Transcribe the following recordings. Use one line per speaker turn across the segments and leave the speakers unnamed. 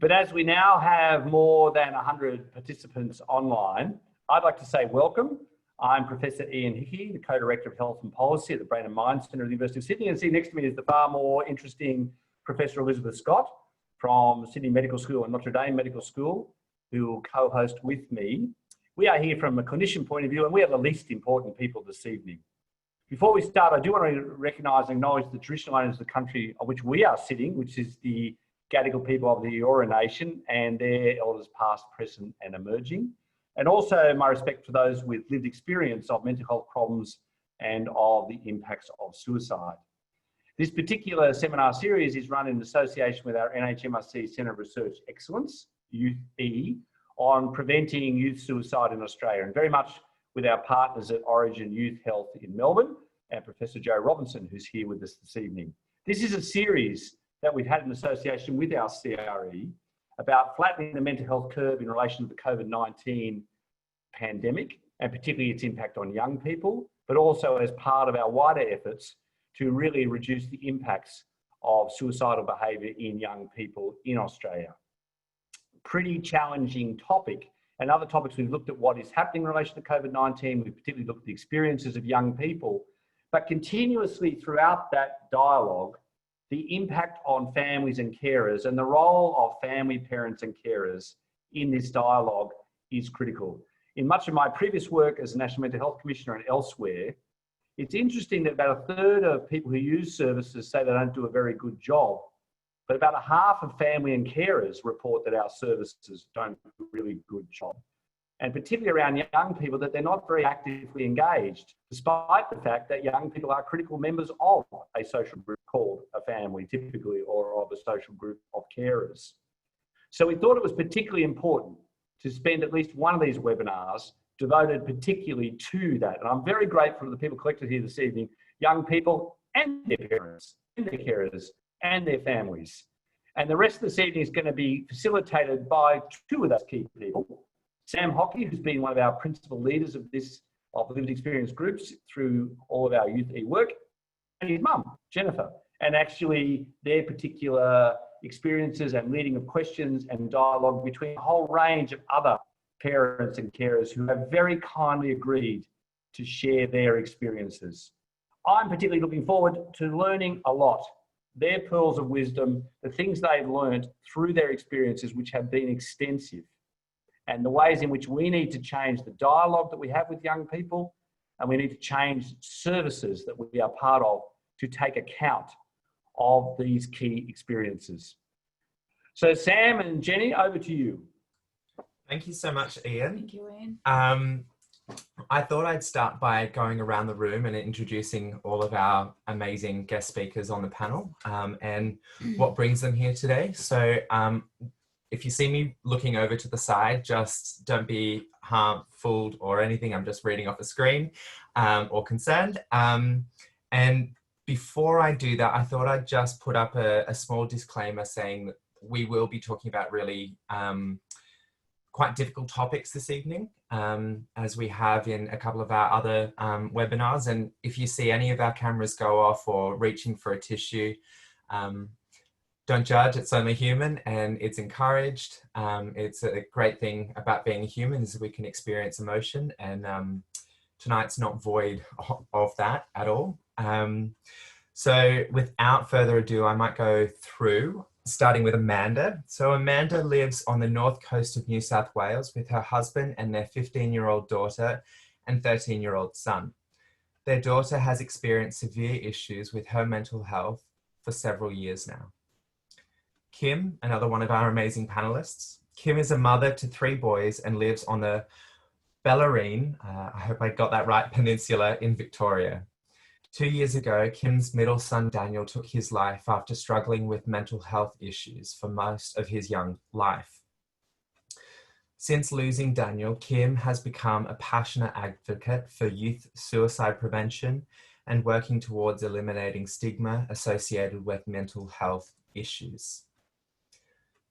But as we now have more than 100 participants online, I'd like to say welcome. I'm Professor Ian Hickey, the Co-Director of Health and Policy at the Brain and Mind Centre at the University of Sydney. And sitting next to me is the far more interesting Professor Elizabeth Scott from Sydney Medical School and Notre Dame Medical School, who will co-host with me. We are here from a clinician point of view, and we are the least important people this evening. Before we start, I do want to recognise and acknowledge the traditional owners of the country on which we are sitting, which is the Gadigal people of the Eora Nation and their elders past, present and emerging. And also my respect for those with lived experience of mental health problems and of the impacts of suicide. This particular seminar series is run in association with our NHMRC Centre of Research Excellence, Youth E, on preventing youth suicide in Australia, and very much with our partners at Origin Youth Health in Melbourne and Professor Joe Robinson, who's here with us this evening. This is a series that we've had in association with our CRE about flattening the mental health curve in relation to the COVID-19 pandemic, and particularly its impact on young people, but also as part of our wider efforts to really reduce the impacts of suicidal behaviour in young people in Australia. Pretty challenging topic. And other topics, we've looked at what is happening in relation to COVID-19, we've particularly looked at the experiences of young people, but continuously throughout that dialogue, the impact on families and carers and the role of family, parents and carers in this dialogue is critical. In much of my previous work as a National Mental Health Commissioner and elsewhere, it's interesting that about a third of people who use services say they don't do a very good job, but about a half of family and carers report that our services don't do a really good job. And particularly around young people, that they're not very actively engaged, despite the fact that young people are critical members of a social group called a family, typically, or of a social group of carers. So we thought it was particularly important to spend at least one of these webinars devoted particularly to that. And I'm very grateful to the people collected here this evening, young people and their parents, and their carers, and their families. And the rest of this evening is going to be facilitated by two of those key people. Sam Hockey, who's been one of our principal leaders of lived experience groups through all of our Youth E work, and his mum, Jennifer, and actually their particular experiences and leading of questions and dialogue between a whole range of other parents and carers who have very kindly agreed to share their experiences. I'm particularly looking forward to learning a lot, their pearls of wisdom, the things they've learned through their experiences, which have been extensive, and the ways in which we need to change the dialogue that we have with young people, and we need to change services that we are part of to take account of these key experiences. So Sam and Jenny, over to you.
Thank you so much, Ian.
Thank you, Ian.
I thought I'd start by going around the room and introducing all of our amazing guest speakers on the panel and what brings them here today. So if you see me looking over to the side, just don't be fooled or anything. I'm just reading off the screen or concerned. And before I do that, I thought I'd just put up a small disclaimer saying that we will be talking about really quite difficult topics this evening, as we have in a couple of our other webinars. And if you see any of our cameras go off or reaching for a tissue, don't judge, it's only human and it's encouraged. It's a great thing about being a human is we can experience emotion, and tonight's not void of that at all. So without further ado, I might go through, starting with Amanda. So Amanda lives on the north coast of New South Wales with her husband and their 15-year-old daughter and 13-year-old son. Their daughter has experienced severe issues with her mental health for several years now. Kim, another one of our amazing panelists. Kim is a mother to 3 boys and lives on the Bellarine, I hope I got that right, peninsula in Victoria. 2 years ago, Kim's middle son Daniel took his life after struggling with mental health issues for most of his young life. Since losing Daniel, Kim has become a passionate advocate for youth suicide prevention and working towards eliminating stigma associated with mental health issues.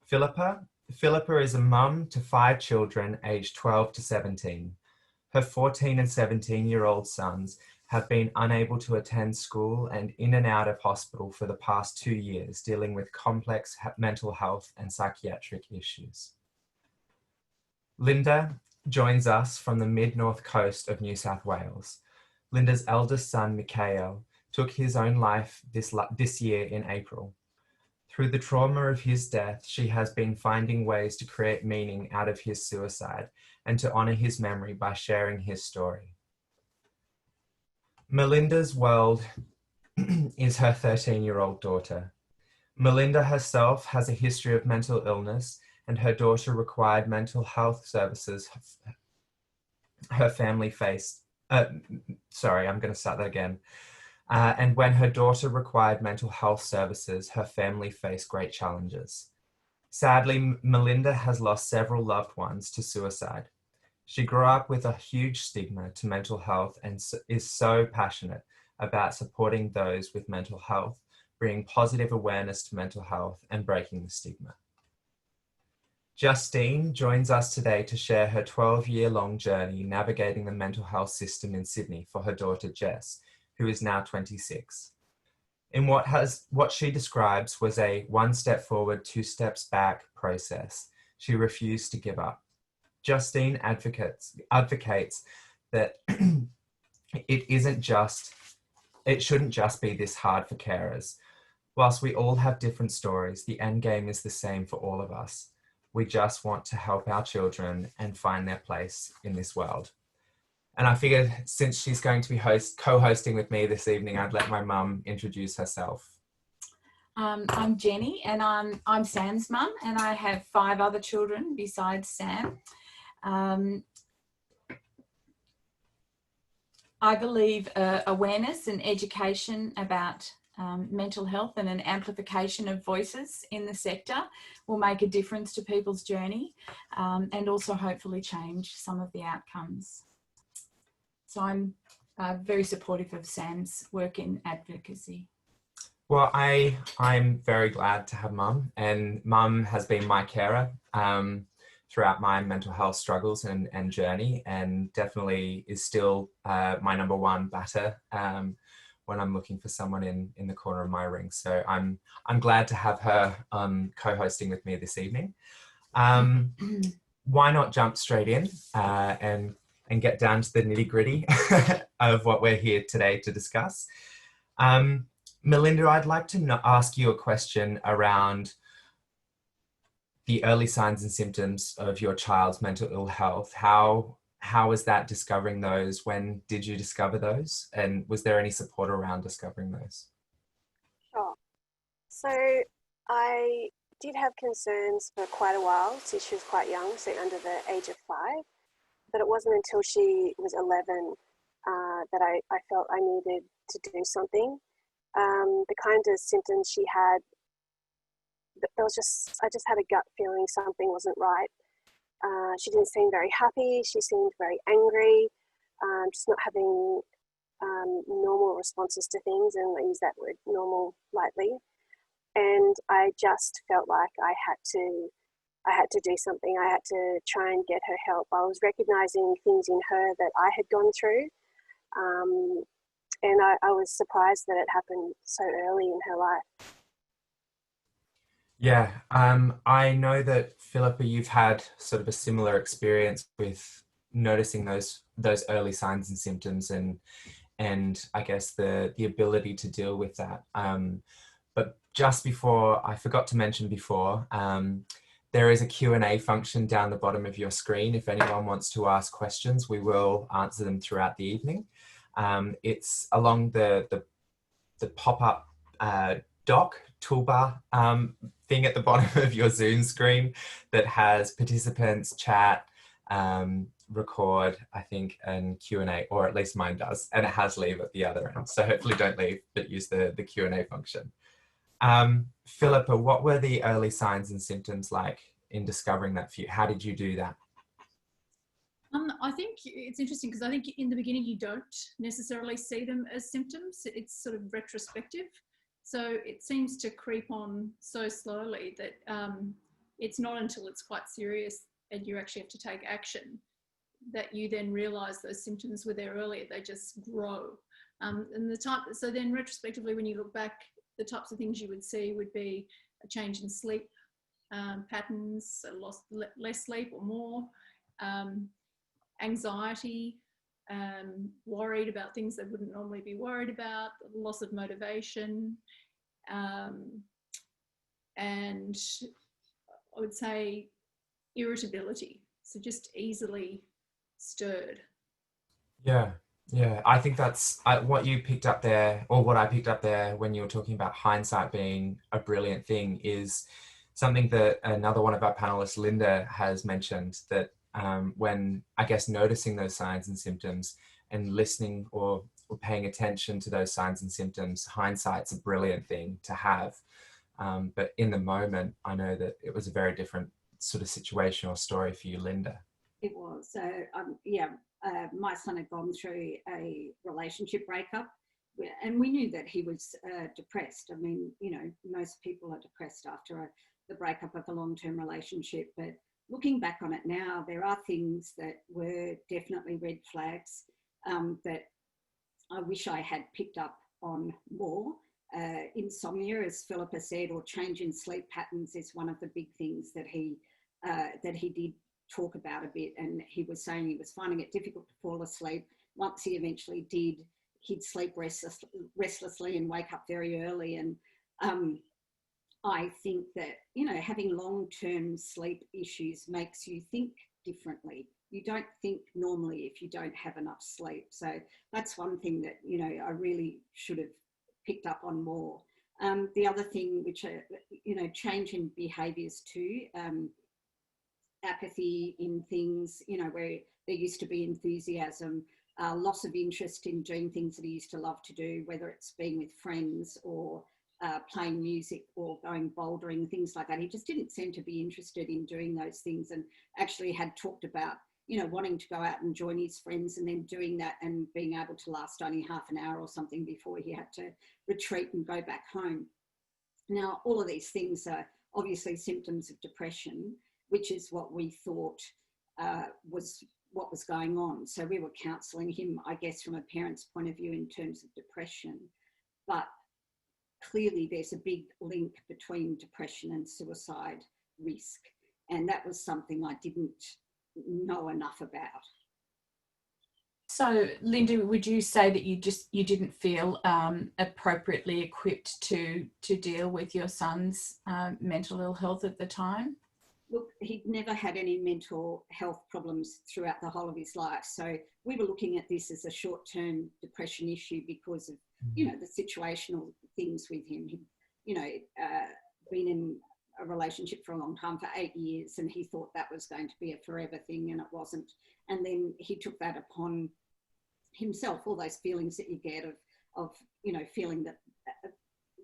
Philippa is a mum to 5 children aged 12 to 17. Her 14 and 17-year-old sons have been unable to attend school and in and out of hospital for the past 2 years, dealing with complex mental health and psychiatric issues. Linda joins us from the mid-north coast of New South Wales. Linda's eldest son, Mikhail, took his own life this year in April. Through the trauma of his death, she has been finding ways to create meaning out of his suicide and to honour his memory by sharing his story. Melinda's world is her 13-year-old daughter. Melinda herself has a history of mental illness, and her daughter required mental health services her family faced. Sorry, I'm going to start that again. And when her daughter required mental health services, her family faced great challenges. Sadly, Melinda has lost several loved ones to suicide. She grew up with a huge stigma to mental health and is so passionate about supporting those with mental health, bringing positive awareness to mental health and breaking the stigma. Justine joins us today to share her 12-year-long journey navigating the mental health system in Sydney for her daughter Jess, who is now 26. In what she describes was a 1 step forward, 2 steps back process. She refused to give up. Justine advocates that it shouldn't just be this hard for carers. Whilst we all have different stories, the end game is the same for all of us. We just want to help our children and find their place in this world. And I figured since she's going to be co-hosting with me this evening, I'd let my mum introduce herself.
I'm Jenny, and I'm Sam's mum, and I have 5 other children besides Sam. I believe awareness and education about mental health and an amplification of voices in the sector will make a difference to people's journey, and also hopefully change some of the outcomes. So I'm very supportive of Sam's work in advocacy.
Well, I'm very glad to have mum, and mum has been my carer throughout my mental health struggles and journey, and definitely is still my number one batter when I'm looking for someone in the corner of my ring. So I'm glad to have her co-hosting with me this evening. Why not jump straight in and get down to the nitty-gritty of what we're here today to discuss. Melinda, I'd like to ask you a question around the early signs and symptoms of your child's mental ill health. How was that discovering those? When did you discover those? And was there any support around discovering those?
Sure. So I did have concerns for quite a while since she was quite young, so under the age of 5. But it wasn't until she was 11 that I felt I needed to do something. The kind of symptoms she had, I just had a gut feeling something wasn't right. She didn't seem very happy. She seemed very angry, just not having normal responses to things, and I use that word normal lightly. And I just felt like I had to do something. I had to try and get her help. I was recognizing things in her that I had gone through. And I was surprised that it happened so early in her life.
Yeah, I know that Philippa, you've had sort of a similar experience with noticing those early signs and symptoms, and I guess the ability to deal with that. But just before, I forgot to mention before, there is a Q&A function down the bottom of your screen. If anyone wants to ask questions, we will answer them throughout the evening. It's along the pop-up doc toolbar thing at the bottom of your Zoom screen that has participants, chat, record, I think, and Q&A, or at least mine does, and it has leave at the other end. So hopefully don't leave, but use the Q&A function. Philippa, what were the early signs and symptoms like in discovering that for you? How did you do that?
I think it's interesting because I think in the beginning you don't necessarily see them as symptoms. It's sort of retrospective. So it seems to creep on so slowly that it's not until it's quite serious and you actually have to take action that you then realise those symptoms were there earlier. They just grow. And so then retrospectively, when you look back, the types of things you would see would be a change in sleep patterns, less sleep or more, anxiety, worried about things they wouldn't normally be worried about, loss of motivation, and I would say irritability, so just easily stirred.
Yeah, yeah. I think that's what you picked up there, or what I picked up there when you were talking about hindsight being a brilliant thing, is something that another one of our panelists, Linda, has mentioned, that when, I guess, noticing those signs and symptoms and listening or paying attention to those signs and symptoms, hindsight's a brilliant thing to have. But in the moment, I know that it was a very different sort of situation or story for you, Linda.
It was. So, my son had gone through a relationship breakup, and we knew that he was depressed. I mean, you know, most people are depressed after the breakup of a long-term relationship. But looking back on it now, there are things that were definitely red flags that I wish I had picked up on more. Insomnia, as Philippa said, or change in sleep patterns is one of the big things that he did talk about a bit. And he was saying he was finding it difficult to fall asleep. Once he eventually did, he'd sleep restlessly and wake up very early. And I think that, you know, having long-term sleep issues makes you think differently. You don't think normally if you don't have enough sleep. So that's one thing that, you know, I really should have picked up on more. The other thing, which, you know, change in behaviours too, apathy in things, you know, where there used to be enthusiasm, loss of interest in doing things that he used to love to do, whether it's being with friends or playing music or going bouldering, things like that. He just didn't seem to be interested in doing those things, and actually had talked about, you know, wanting to go out and join his friends, and then doing that and being able to last only half an hour or something before he had to retreat and go back home. Now, all of these things are obviously symptoms of depression, which is what we thought was what was going on. So we were counselling him, I guess, from a parent's point of view in terms of depression. But clearly there's a big link between depression and suicide risk. And that was something I didn't know enough about.
So, Linda, would you say that you didn't feel appropriately equipped to deal with your son's mental ill health at the time?
Look, he'd never had any mental health problems throughout the whole of his life. So we were looking at this as a short-term depression issue because of, you know, the situational things with him. He'd, you know, been in a relationship for a long time, for 8 years, and he thought that was going to be a forever thing, and it wasn't. And then he took that upon himself, all those feelings that you get of you know, feeling that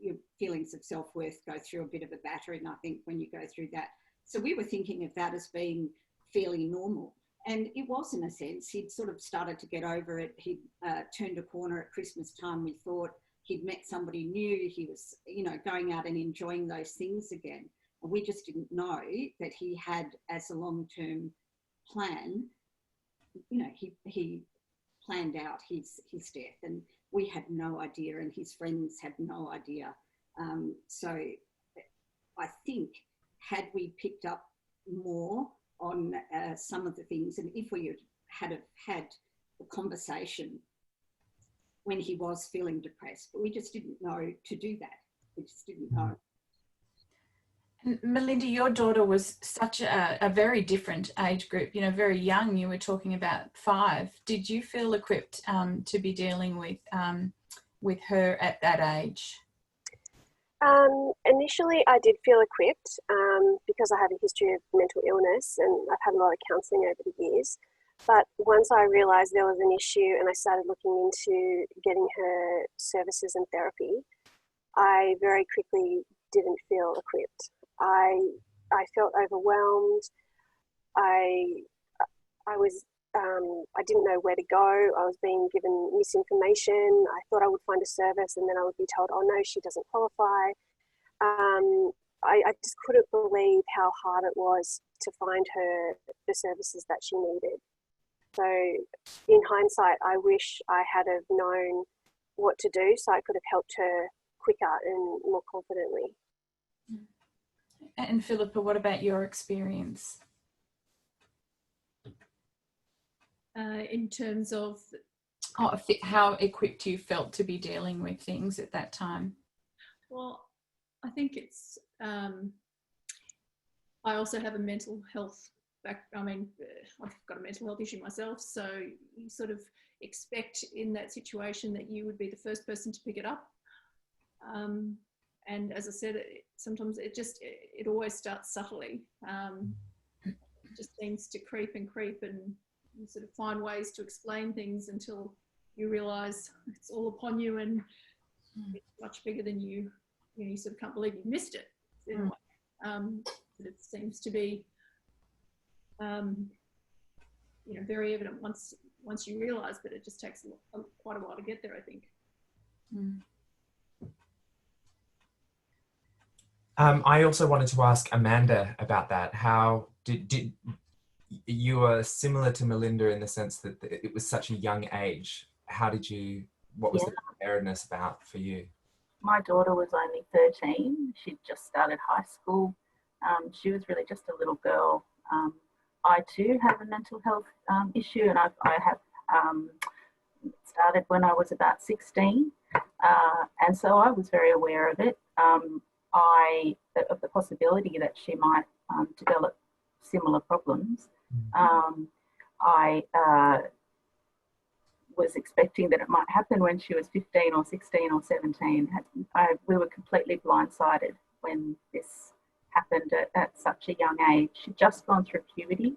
your feelings of self-worth go through a bit of a battering, I think, when you go through that. So we were thinking of that as being fairly normal. And it was, in a sense. He'd sort of started to get over it. He'd turned a corner at Christmas time. We thought he'd met somebody new. He was, you know, going out and enjoying those things again. And we just didn't know that he had, as a long-term plan, you know, he planned out his death, and we had no idea, and his friends had no idea. So I think, had we picked up more on some of the things, and if we had had the conversation when he was feeling depressed, but we just didn't know to do that. We just didn't know.
And Melinda, your daughter was such a very different age group, you know, very young. You were talking about 5. Did you feel equipped to be dealing with her at that age?
Initially, I did feel equipped because I have a history of mental illness, and I've had a lot of counselling over the years. But once I realised there was an issue and I started looking into getting her services and therapy, I very quickly didn't feel equipped. I felt overwhelmed. I didn't know where to go. I was being given misinformation. I thought I would find a service, and then I would be told, oh no, she doesn't qualify. I just couldn't believe how hard it was to find her the services that she needed. So in hindsight, I wish I had have known what to do, so I could have helped her quicker and more confidently.
And Philippa, what about your experience?
In terms of
How equipped you felt to be dealing with things at that time?
Well, I think it's, I also have a mental health I've got a mental health issue myself, so you sort of expect in that situation that you would be the first person to pick it up. And as I said, sometimes it always starts subtly. It just seems to creep and creep, and you sort of find ways to explain things until you realise it's all upon you, and it's much bigger than you. You sort of can't believe you missed it. In a way. But it seems to be, very evident once you realise, but it just takes quite a while to get there, I think.
I also wanted to ask Amanda about that. How did you were similar to Melinda in the sense that it was such a young age? What was the preparedness about for you?
My daughter was only 13. She'd just started high school. She was really just a little girl. I too have a mental health issue, and I have started when I was about 16. And so I was very aware of it. Of the possibility that she might develop similar problems. I was expecting that it might happen when she was 15 or 16 or 17. We were completely blindsided when this happened at such a young age. She'd just gone through puberty,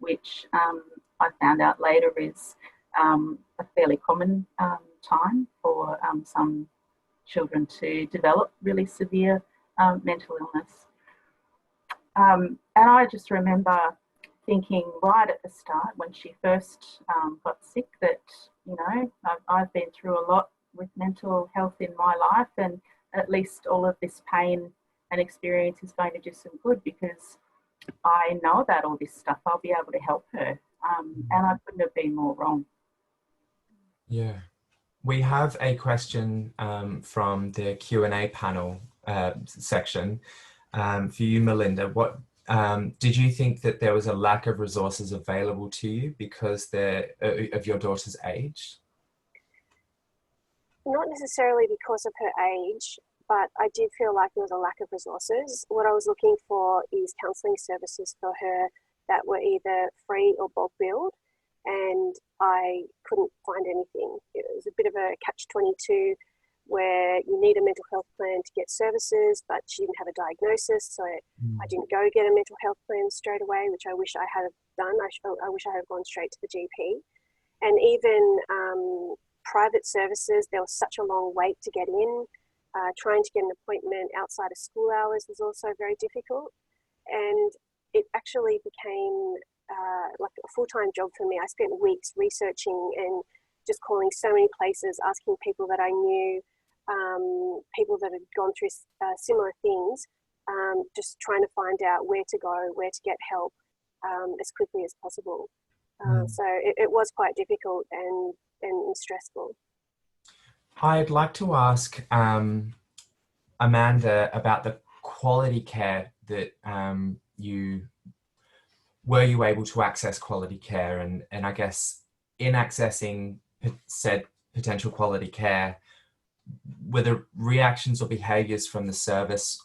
which I found out later is a fairly common time for some children to develop really severe mental illness. And I just remember thinking right at the start when she first got sick that, I've been through a lot with mental health in my life, and at least all of this pain and experience is going to do some good because I know about all this stuff. I'll be able to help her. And I couldn't have been more wrong.
Yeah. We have a question from the Q&A panel section for you, Melinda. What did you think that there was a lack of resources available to you because of your daughter's age?
Not necessarily because of her age, but I did feel like there was a lack of resources. What I was looking for is counselling services for her that were either free or bulk billed, and I couldn't find anything. It was a bit of a catch-22 where you need a mental health plan to get services, but she didn't have a diagnosis, so I didn't go get a mental health plan straight away, which I wish I had done. I wish I had gone straight to the GP. And even private services, there was such a long wait to get in. Trying to get an appointment outside of school hours was also very difficult. And it actually became like a full-time job for me. I spent weeks researching and just calling so many places, asking people that I knew, people that had gone through similar things, just trying to find out where to go, where to get help as quickly as possible. So it was quite difficult and stressful.
I'd like to ask Amanda about the quality care that were you able to access quality care, and I guess in accessing said potential quality care, were the reactions or behaviours from the service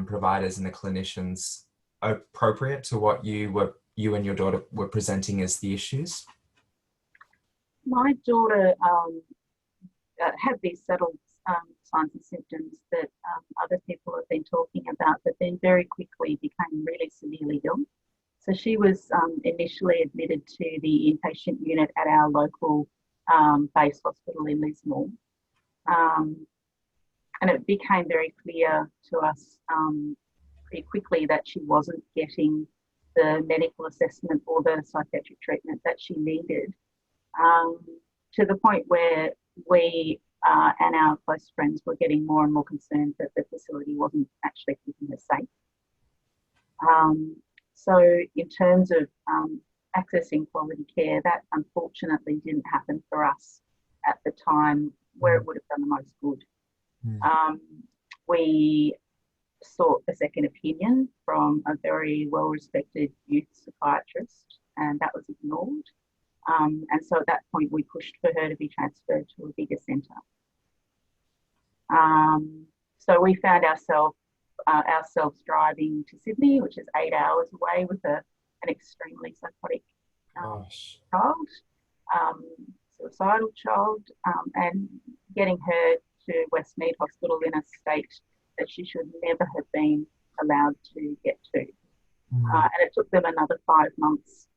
providers and the clinicians appropriate to what you and your daughter were presenting as the issues?
My daughter had these settled signs and symptoms that other people have been talking about, but then very quickly became really severely ill. So she was initially admitted to the inpatient unit at our local base hospital in Lismore. And it became very clear to us pretty quickly that she wasn't getting the medical assessment or the psychiatric treatment that she needed, to the point where we and our close friends were getting more and more concerned that the facility wasn't actually keeping her safe. So in terms of accessing quality care, that unfortunately didn't happen for us at the time where it would have done the most good. We sought a second opinion from a very well-respected youth psychiatrist, and that was ignored. And so at that point, we pushed for her to be transferred to a bigger centre. So we found ourselves driving to Sydney, which is 8 hours away, with an extremely psychotic child, suicidal child, and getting her to Westmead Hospital in a state that she should never have been allowed to get to. And it took them another 5 months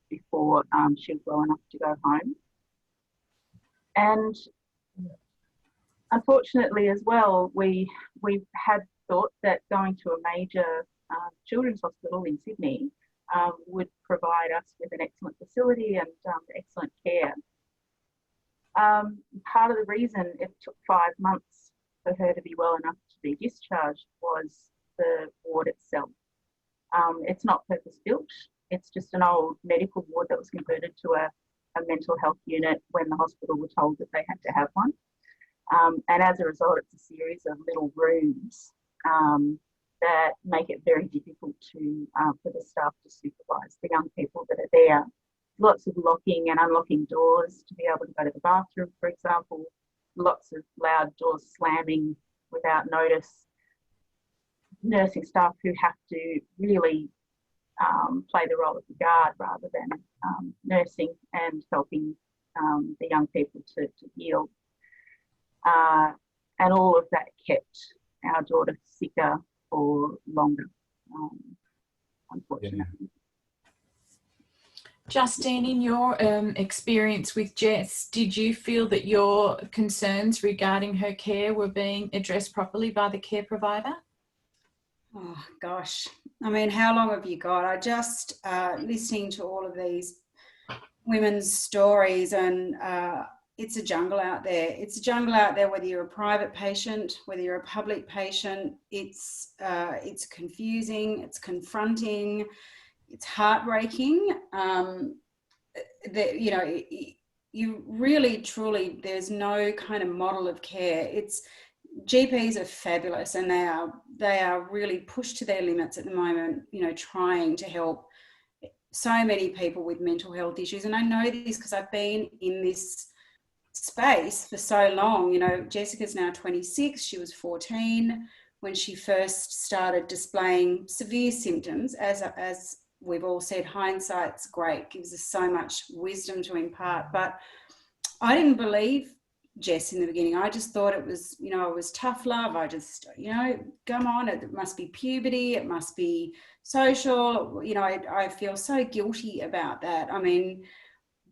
before she was well enough to go home. And unfortunately as well, we had thought that going to a major children's hospital in Sydney would provide us with an excellent facility and excellent care. Part of the reason it took 5 months for her to be well enough to be discharged was the ward itself. It's not purpose-built. It's just an old medical ward that was converted to a mental health unit when the hospital were told that they had to have one. And as a result, it's a series of little rooms that make it very difficult for the staff to supervise the young people that are there. Lots of locking and unlocking doors to be able to go to the bathroom, for example. Lots of loud doors slamming without notice. Nursing staff who have to really play the role of the guard rather than nursing and helping the young people to heal. And all of that kept our daughter sicker for longer, unfortunately.
Yeah.
Justine, in your experience with Jess, did you feel that your concerns regarding her care were being addressed properly by the care provider?
Oh, gosh. I mean, how long have you got? I just, listening to all of these women's stories, and it's a jungle out there. It's a jungle out there, whether you're a private patient, whether you're a public patient. It's confusing, it's confronting, it's heartbreaking. You know, you really, truly, there's no kind of model of care. GPs are fabulous, and they are really pushed to their limits at the moment, you know, trying to help so many people with mental health issues. And I know this because I've been in this space for so long. You know, Jessica's now 26, she was 14 when she first started displaying severe symptoms. As we've all said, hindsight's great, gives us so much wisdom to impart. But I didn't believe Jess in the beginning. I just thought it was, you know, it was tough love. I just, you know, come on, it must be puberty, it must be social, you know. I feel so guilty about that. I mean,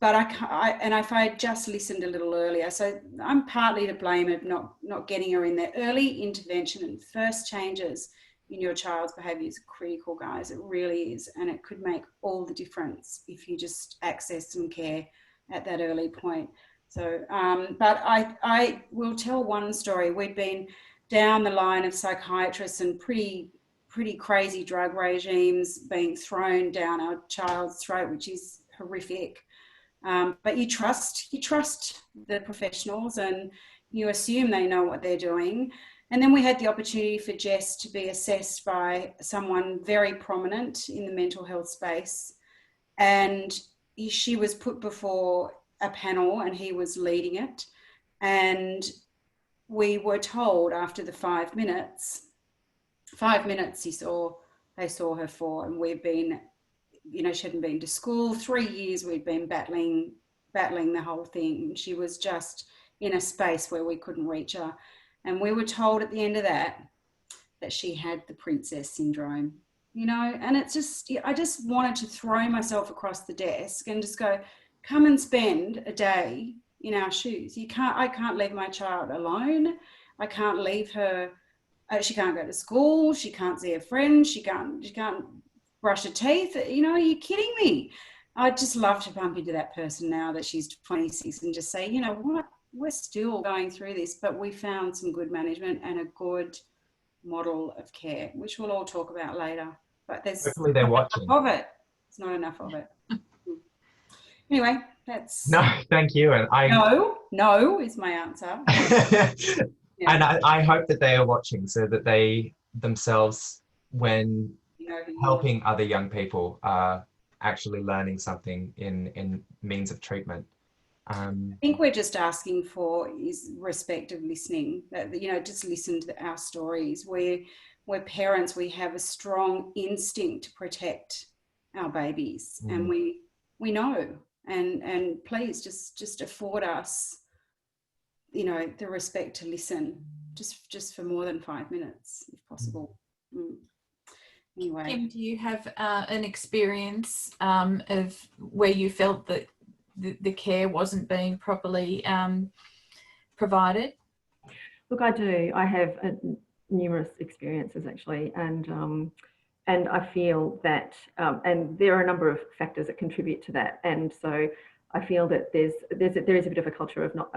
but and if I had just listened a little earlier, so I'm partly to blame of not getting her in there. Early intervention and first changes in your child's behaviour is critical, guys. It really is, and it could make all the difference if you just access some care at that early point. So, but I will tell one story. We'd been down the line of psychiatrists and pretty crazy drug regimes being thrown down our child's throat, which is horrific. But you trust the professionals, and you assume they know what they're doing. And then we had the opportunity for Jess to be assessed by someone very prominent in the mental health space, and she was put before a panel, and he was leading it. And we were told after the 5 minutes they saw her for, and we've been, you know, she hadn't been to school 3 years. We'd been battling the whole thing. She was just in a space where we couldn't reach her. And we were told at the end of that she had the princess syndrome, you know. And it's just, I just wanted to throw myself across the desk and just go, come and spend a day in our shoes. I can't leave my child alone. I can't leave her. She can't go to school. She can't see her friends. She can't brush her teeth. You know, are you kidding me? I'd just love to bump into that person now that she's 26 and just say, you know what, we're still going through this, but we found some good management and a good model of care, which we'll all talk about later. But there's
hopefully they're watching
of it. It's not enough of it. Anyway, That's
No, thank you. And
no is my answer. Yeah.
and I hope that they are watching so that they themselves, when
You know who you are.
helping other young people, are actually learning something in means of treatment.
I think we're just asking for is respect of listening. That, you know, just listen to our stories. We're parents. We have a strong instinct to protect our babies, and we know. And please just afford us, you know, the respect to listen, just for more than 5 minutes, if possible. Anyway,
Kim, do you have an experience of where you felt that the care wasn't being properly provided?
Look, I do. I have numerous experiences actually, and I feel that, and there are a number of factors that contribute to that, and so I feel that there is a bit of a culture of not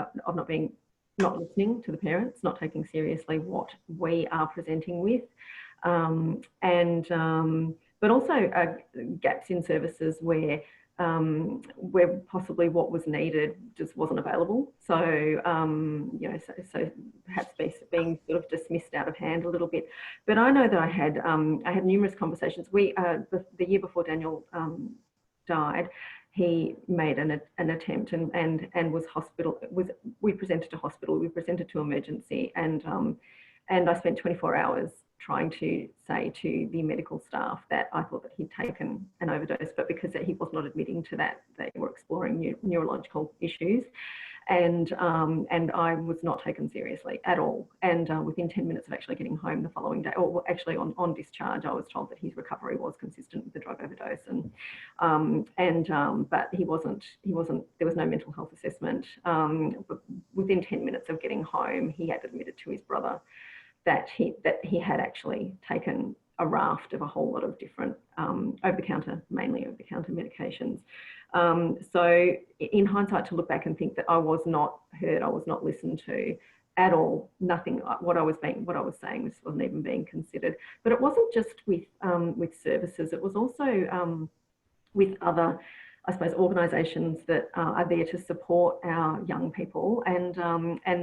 listening to the parents, not taking seriously what we are presenting with, but also gaps in services where possibly what was needed just wasn't available. So, you know, so perhaps being sort of dismissed out of hand a little bit. But I know that I had numerous conversations. The year before Daniel died, he made an attempt and was we presented to hospital, we presented to emergency, and I spent 24 hours trying to say to the medical staff that I thought that he'd taken an overdose, but because he was not admitting to that, they were exploring neurological issues, and I was not taken seriously at all. And within 10 minutes of actually getting home the following day, or actually on discharge, I was told that his recovery was consistent with the drug overdose, but he wasn't. There was no mental health assessment. But within 10 minutes of getting home, he had admitted to his brother that he had actually taken a raft of a whole lot of different mainly over-the-counter medications. So in hindsight, to look back and think that I was not heard, I was not listened to at all, nothing, what I was saying wasn't even being considered. But it wasn't just with services, it was also with other, I suppose, organisations that are there to support our young people, and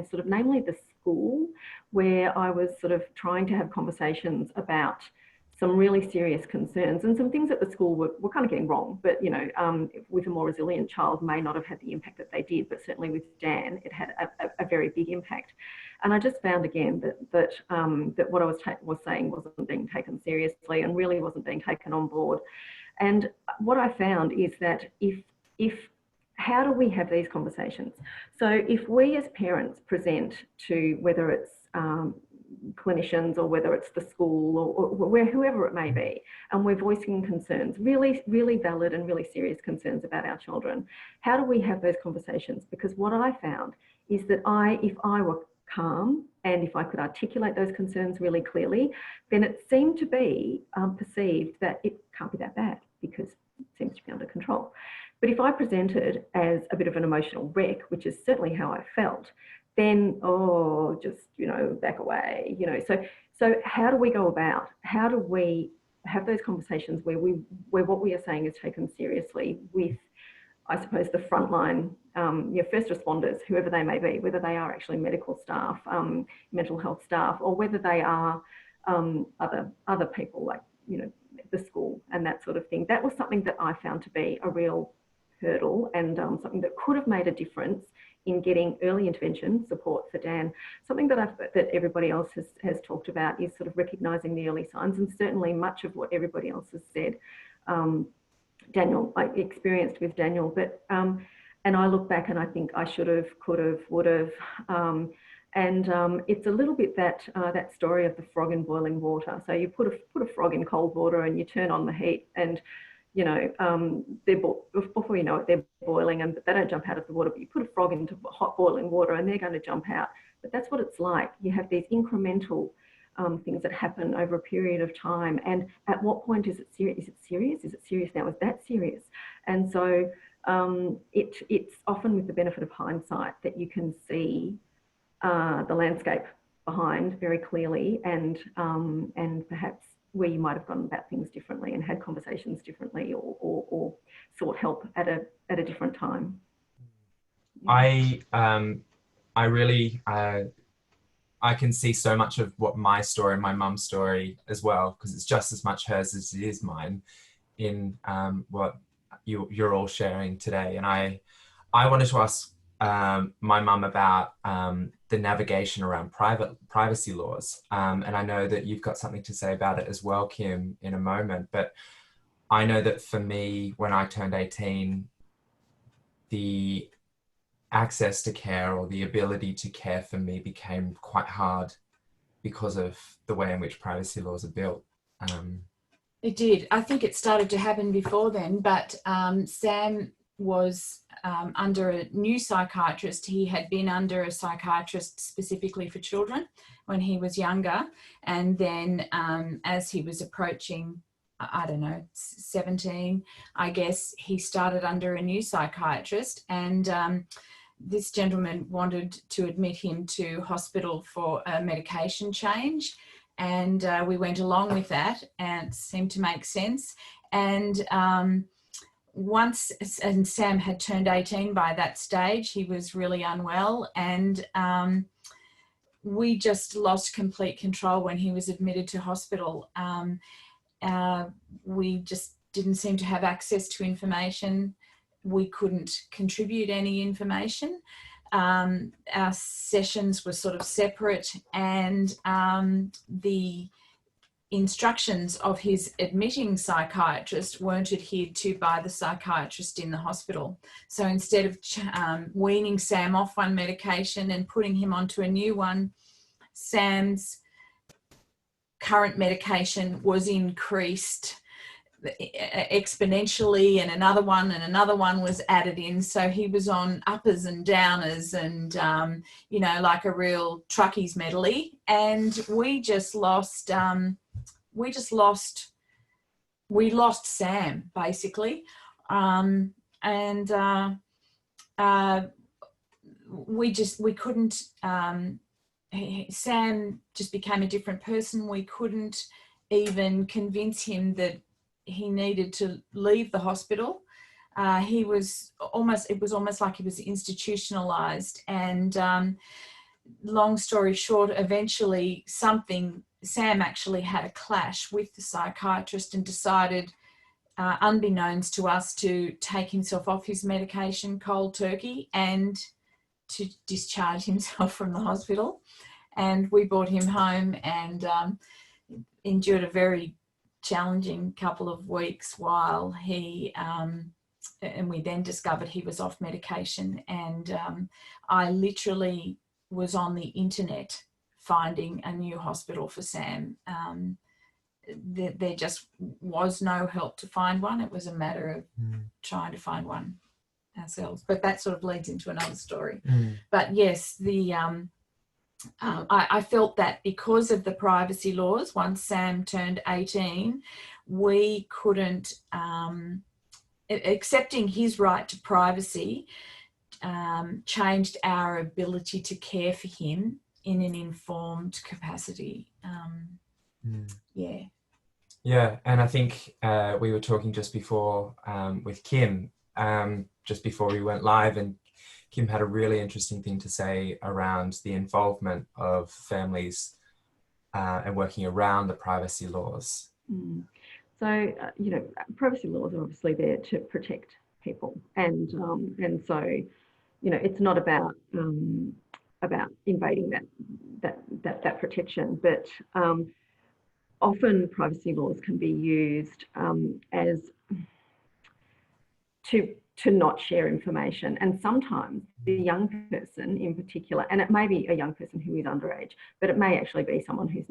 sort of namely the school, where I was sort of trying to have conversations about some really serious concerns and some things that the school were kind of getting wrong, but you know, with a more resilient child may not have had the impact that they did, but certainly with Dan, it had a very big impact. And I just found again that what I was saying wasn't being taken seriously and really wasn't being taken on board. And what I found is that how do we have these conversations? So if we as parents present to, whether it's clinicians or whether it's the school or whoever it may be, and we're voicing concerns, really, really valid and really serious concerns about our children, how do we have those conversations? Because what I found is that if I were calm and if I could articulate those concerns really clearly, then it seemed to be perceived that it can't be that bad because it seems to be under control. But if I presented as a bit of an emotional wreck, which is certainly how I felt, then, just, you know, back away, you know. So how do we go about, how do we have those conversations where what we are saying is taken seriously with, I suppose, the frontline, your first responders, whoever they may be, whether they are actually medical staff, mental health staff, or whether they are other people like, you know, the school and that sort of thing. That was something that I found to be a real hurdle, and something that could have made a difference in getting early intervention support for Dan. Something that everybody else has talked about is sort of recognising the early signs, and certainly much of what everybody else has said, Daniel, I experienced with Daniel, but and I look back and I think I should have, could have, would have, and it's a little bit that story of the frog in boiling water. So you put a frog in cold water and you turn on the heat, and you know, before you know it, they're boiling, and they don't jump out of the water, but you put a frog into hot boiling water and they're going to jump out. But that's what it's like. You have these incremental things that happen over a period of time. And at what point is it serious? Is it serious? Is it serious now? Is that serious? And so it's often with the benefit of hindsight that you can see the landscape behind very clearly, and perhaps where you might have gone about things differently and had conversations differently, or sought help at a different time.
I really, I can see so much of what my story and my mum's story as well, because it's just as much hers as it is mine in what you're all sharing today. And I wanted to ask my mum about the navigation around privacy laws. And I know that you've got something to say about it as well, Kim, in a moment. But I know that for me, when I turned 18, the access to care or the ability to care for me became quite hard because of the way in which privacy laws are built.
It did. I think it started to happen before then, but Sam was under a new psychiatrist. He had been under a psychiatrist specifically for children when he was younger. And then as he was approaching, I don't know, 17, I guess, he started under a new psychiatrist. And this gentleman wanted to admit him to hospital for a medication change. And we went along with that, and it seemed to make sense. And and Sam had turned 18 by that stage. He was really unwell, and we just lost complete control when he was admitted to hospital. We just didn't seem to have access to information. We couldn't contribute any information. Our sessions were sort of separate, and the instructions of his admitting psychiatrist weren't adhered to by the psychiatrist in the hospital. So instead of weaning Sam off one medication and putting him onto a new one, Sam's current medication was increased exponentially, and another one was added in. So he was on uppers and downers and you know, like a real truckies medley. And we lost Sam basically. We couldn't, Sam just became a different person. We couldn't even convince him that he needed to leave the hospital. It was almost like he was institutionalized. And long story short, eventually Sam actually had a clash with the psychiatrist and decided, unbeknownst to us, to take himself off his medication cold turkey and to discharge himself from the hospital. And we brought him home and endured a very challenging couple of weeks while he, and we then discovered he was off medication. And I literally was on the internet finding a new hospital for Sam. There just was no help to find one. It was a matter of trying to find one ourselves. But that sort of leads into another story. But yes, I felt that because of the privacy laws, once Sam turned 18, we couldn't, accepting his right to privacy changed our ability to care for him in an informed capacity.
Yeah, and I think we were talking just before with Kim, just before we went live, and Kim had a really interesting thing to say around the involvement of families and working around the privacy laws.
So, you know, privacy laws are obviously there to protect people, and so, you know, it's not about invading that protection, but often privacy laws can be used as to not share information. And sometimes the young person in particular, and it may be a young person who is underage, but it may actually be someone who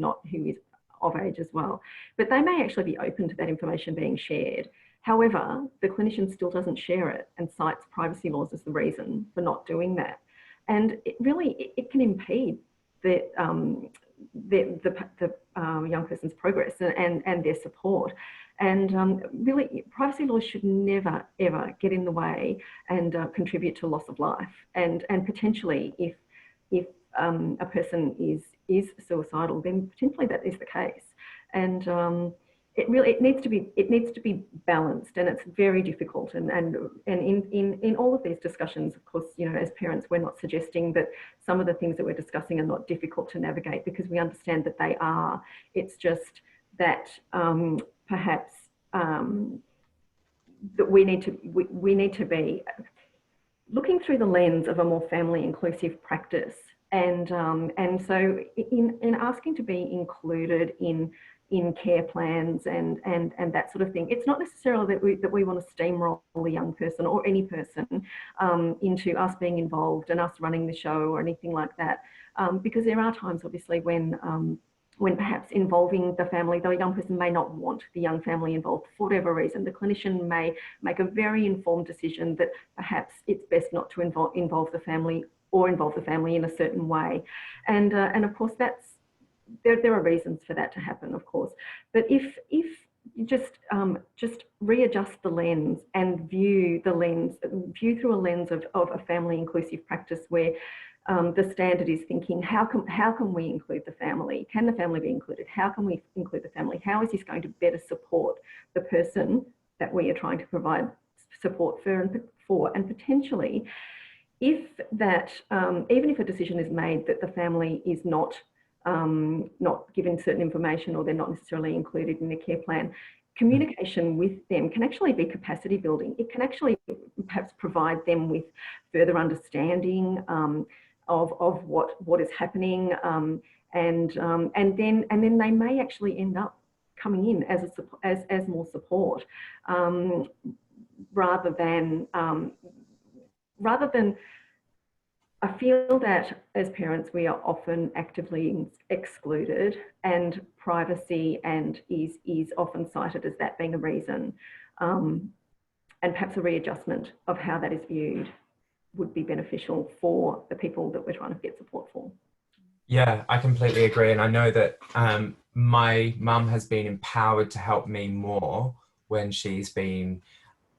is of age as well, but they may actually be open to that information being shared. However, the clinician still doesn't share it and cites privacy laws as the reason for not doing that. And it can impede the young person's progress and their support. And really, privacy laws should never, ever get in the way and contribute to loss of life. And potentially, if a person is suicidal, then potentially that is the case. And it needs to be balanced, and it's very difficult. And in all of these discussions, of course, you know, as parents, we're not suggesting that some of the things that we're discussing are not difficult to navigate, because we understand that they are. It's just that perhaps that we need to be looking through the lens of a more family inclusive practice, and so in asking to be included in care plans and that sort of thing. It's not necessarily that we want to steamroll a young person or any person into us being involved and us running the show or anything like that, because there are times, obviously, when perhaps involving the family, the young person may not want the young family involved for whatever reason. The clinician may make a very informed decision that perhaps it's best not to involve the family, or involve the family in a certain way, and of course there are reasons for that to happen, of course. But if you just readjust the lens and view through a lens of a family inclusive practice, where the standard is thinking, how can we include the family? Can the family be included? How can we include the family? How is this going to better support the person that we are trying to provide support for? And potentially, if that, even if a decision is made that the family is not given certain information, or they're not necessarily included in the care plan, communication with them can actually be capacity building. It can actually perhaps provide them with further understanding of what is happening, and then they may actually end up coming in as more support, rather than I feel that as parents, we are often actively excluded, and privacy is often cited as that being a reason, and perhaps a readjustment of how that is viewed would be beneficial for the people that we're trying to get support for.
Yeah, I completely agree. And I know that my mum has been empowered to help me more when she's been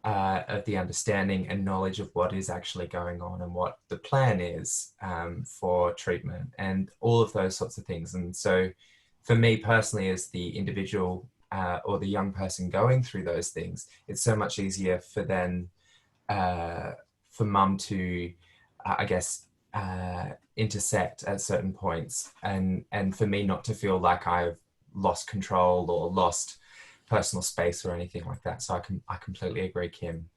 of the understanding and knowledge of what is actually going on and what the plan is for treatment and all of those sorts of things. And so for me personally, as the individual or the young person going through those things, it's so much easier for mum to, I guess, intersect at certain points, and for me not to feel like I've lost control or lost personal space or anything like that. So I completely agree, Kim.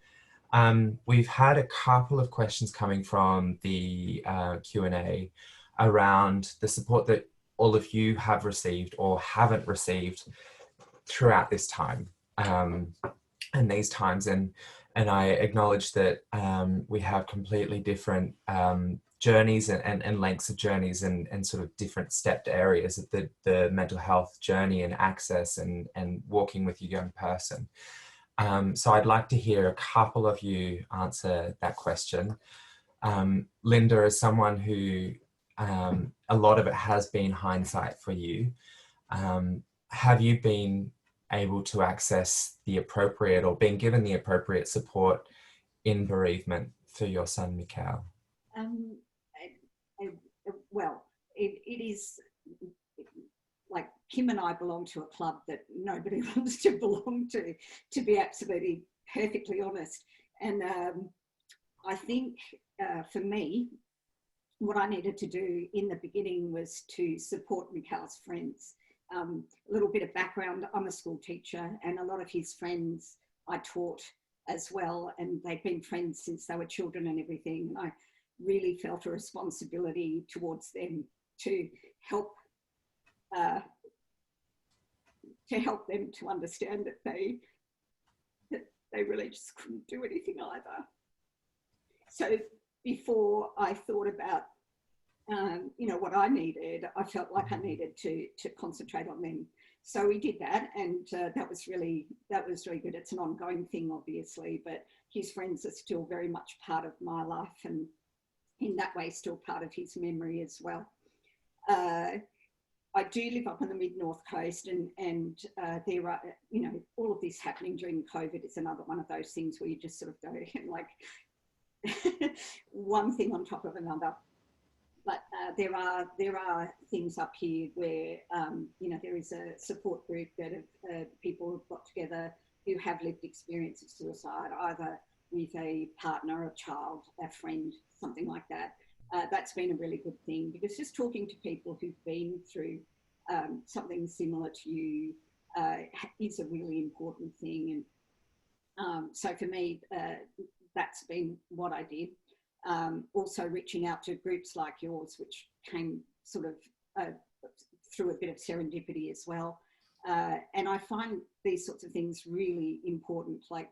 We've had a couple of questions coming from the Q&A around the support that all of you have received or haven't received throughout this time and these times. And I acknowledge that we have completely different journeys and lengths of journeys and sort of different stepped areas of the mental health journey and access and walking with your young person. So I'd like to hear a couple of you answer that question. Linda, as someone who a lot of it has been hindsight for you, have you been able to access the appropriate or been given the appropriate support in bereavement for your son, Mikhail?
Well, it is like Kim and I belong to a club that nobody wants to belong to be absolutely perfectly honest. And I think for me, what I needed to do in the beginning was to support Mikhail's friends. A little bit of background, I'm a school teacher, and a lot of his friends I taught as well, and they've been friends since they were children and everything. And I really felt a responsibility towards them to help them to understand that they really just couldn't do anything either. So before I thought about what I needed, I felt like I needed to concentrate on them. So we did that, and that was really good. It's an ongoing thing, obviously, but his friends are still very much part of my life, and in that way still part of his memory as well. I do live up on the mid-north coast, and there are, all of this happening during COVID is another one of those things where you just sort of go like one thing on top of another. but there are things up here where there is a support group that people have got together who have lived experience of suicide, either with a partner, a child, a friend, something like that. That's been a really good thing, because just talking to people who've been through something similar to you is a really important thing. And so for me, that's been what I did. Also reaching out to groups like yours, which came sort of through a bit of serendipity as well. And I find these sorts of things really important. Like,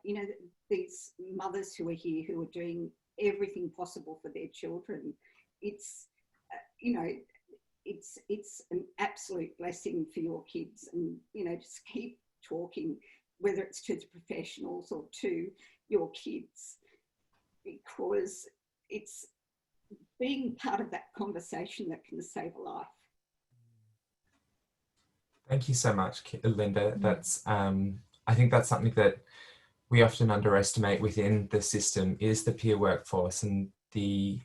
these mothers who are here who are doing everything possible for their children. It's, it's an absolute blessing for your kids. And, just keep talking, whether it's to the professionals or to your kids, because it's being part of that conversation that can save a life.
Thank you so much, Linda. That's I think that's something that we often underestimate within the system, is the peer workforce and the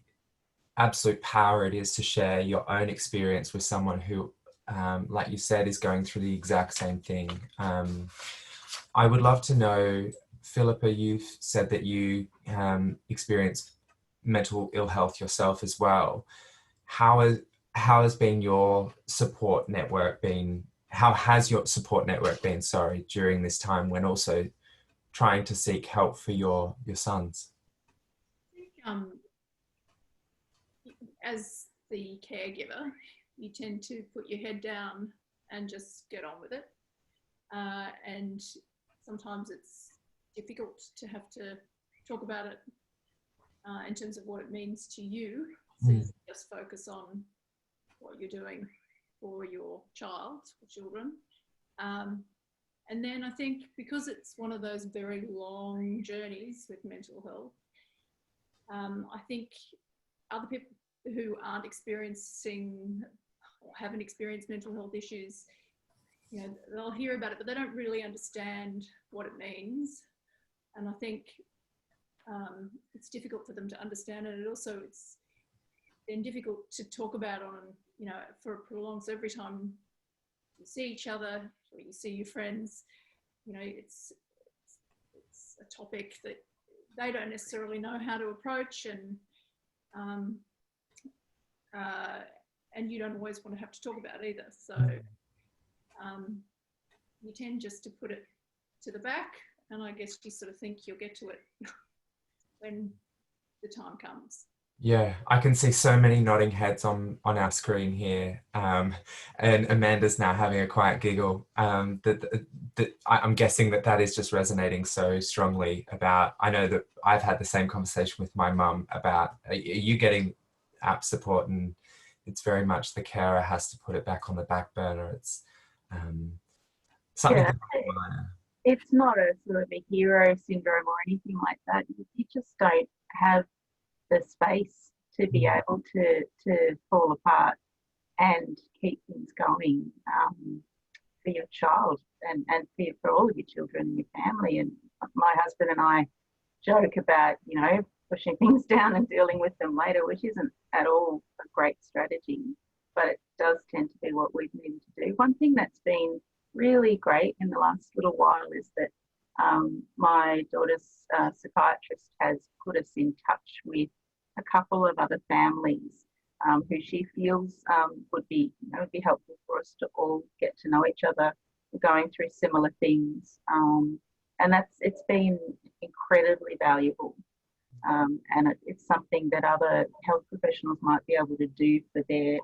absolute power it is to share your own experience with someone who, like you said, is going through the exact same thing. I would love to know, Philippa, you've said that you experienced mental ill health yourself as well. How has been your support network been? How has your support network been, during this time when also trying to seek help for your sons?
I think, as the caregiver, you tend to put your head down and just get on with it. And sometimes it's difficult to have to talk about it in terms of what it means to you. So you just focus on what you're doing for your child or children. And then I think because it's one of those very long journeys with mental health, I think other people who aren't experiencing or haven't experienced mental health issues, they'll hear about it, but they don't really understand what it means. And I think it's difficult for them to understand it. And also it's then difficult to talk about on, for prolonged. So every time you see each other or you see your friends, it's a topic that they don't necessarily know how to approach, and you don't always want to have to talk about it either. So you tend just to put it to the back, and I guess you sort of think you'll get to it when the time comes.
Yeah, I can see so many nodding heads on our screen here, and Amanda's now having a quiet giggle. That I'm guessing that is just resonating so strongly about. I know that I've had the same conversation with my mum about, are you getting app support? And it's very much the carer has to put it back on the back burner. It's something.
Yeah, it's not a sort of a hero syndrome or anything like that. You just don't have the space to be able to fall apart and keep things going for your child and for all of your children and your family. And my husband and I joke about, pushing things down and dealing with them later, which isn't at all a great strategy, but it does tend to be what we've needed to do. One thing that's been really great in the last little while is that my daughter's psychiatrist has put us in touch with a couple of other families who she feels would be helpful for us to all get to know each other. We're going through similar things, and it's been incredibly valuable. And it's something that other health professionals might be able to do for the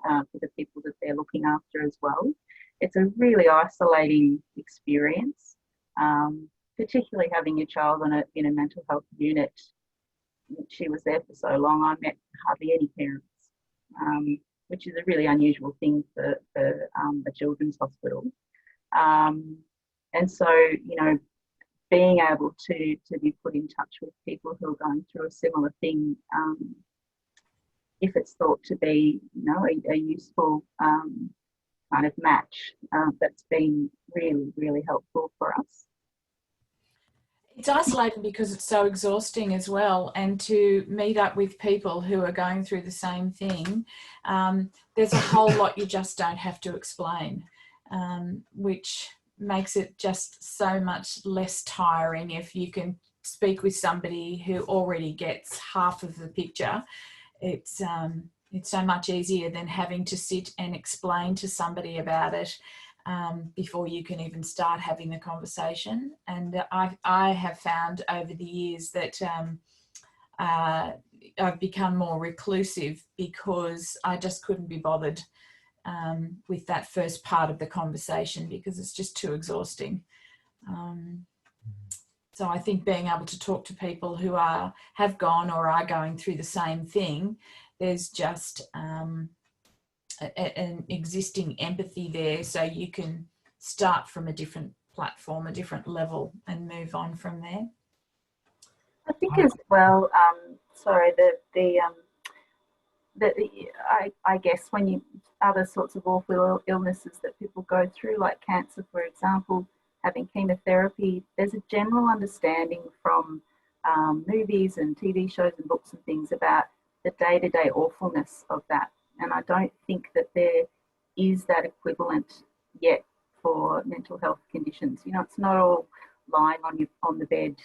people that they're looking after as well. It's a really isolating experience, particularly having your child in a mental health unit. She was there for so long, I met hardly any parents, which is a really unusual thing for a children's hospital. And so, being able to be put in touch with people who are going through a similar thing, if it's thought to be, a useful kind of match, that's been really, really helpful for us.
It's isolating because it's so exhausting as well, and to meet up with people who are going through the same thing, there's a whole lot you just don't have to explain, which makes it just so much less tiring if you can speak with somebody who already gets half of the picture. It's so much easier than having to sit and explain to somebody about it before you can even start having the conversation. And I have found over the years that I've become more reclusive because I just couldn't be bothered with that first part of the conversation because it's just too exhausting. So I think being able to talk to people who have gone or are going through the same thing, there's just an existing empathy there, so you can start from a different platform, a different level, and move on from there.
I think as well, I guess when you, other sorts of awful illnesses that people go through, like cancer, for example, having chemotherapy, there's a general understanding from movies and TV shows and books and things about the day-to-day awfulness of that. And I don't think that there is that equivalent yet for mental health conditions. You know, it's not all lying on the bed,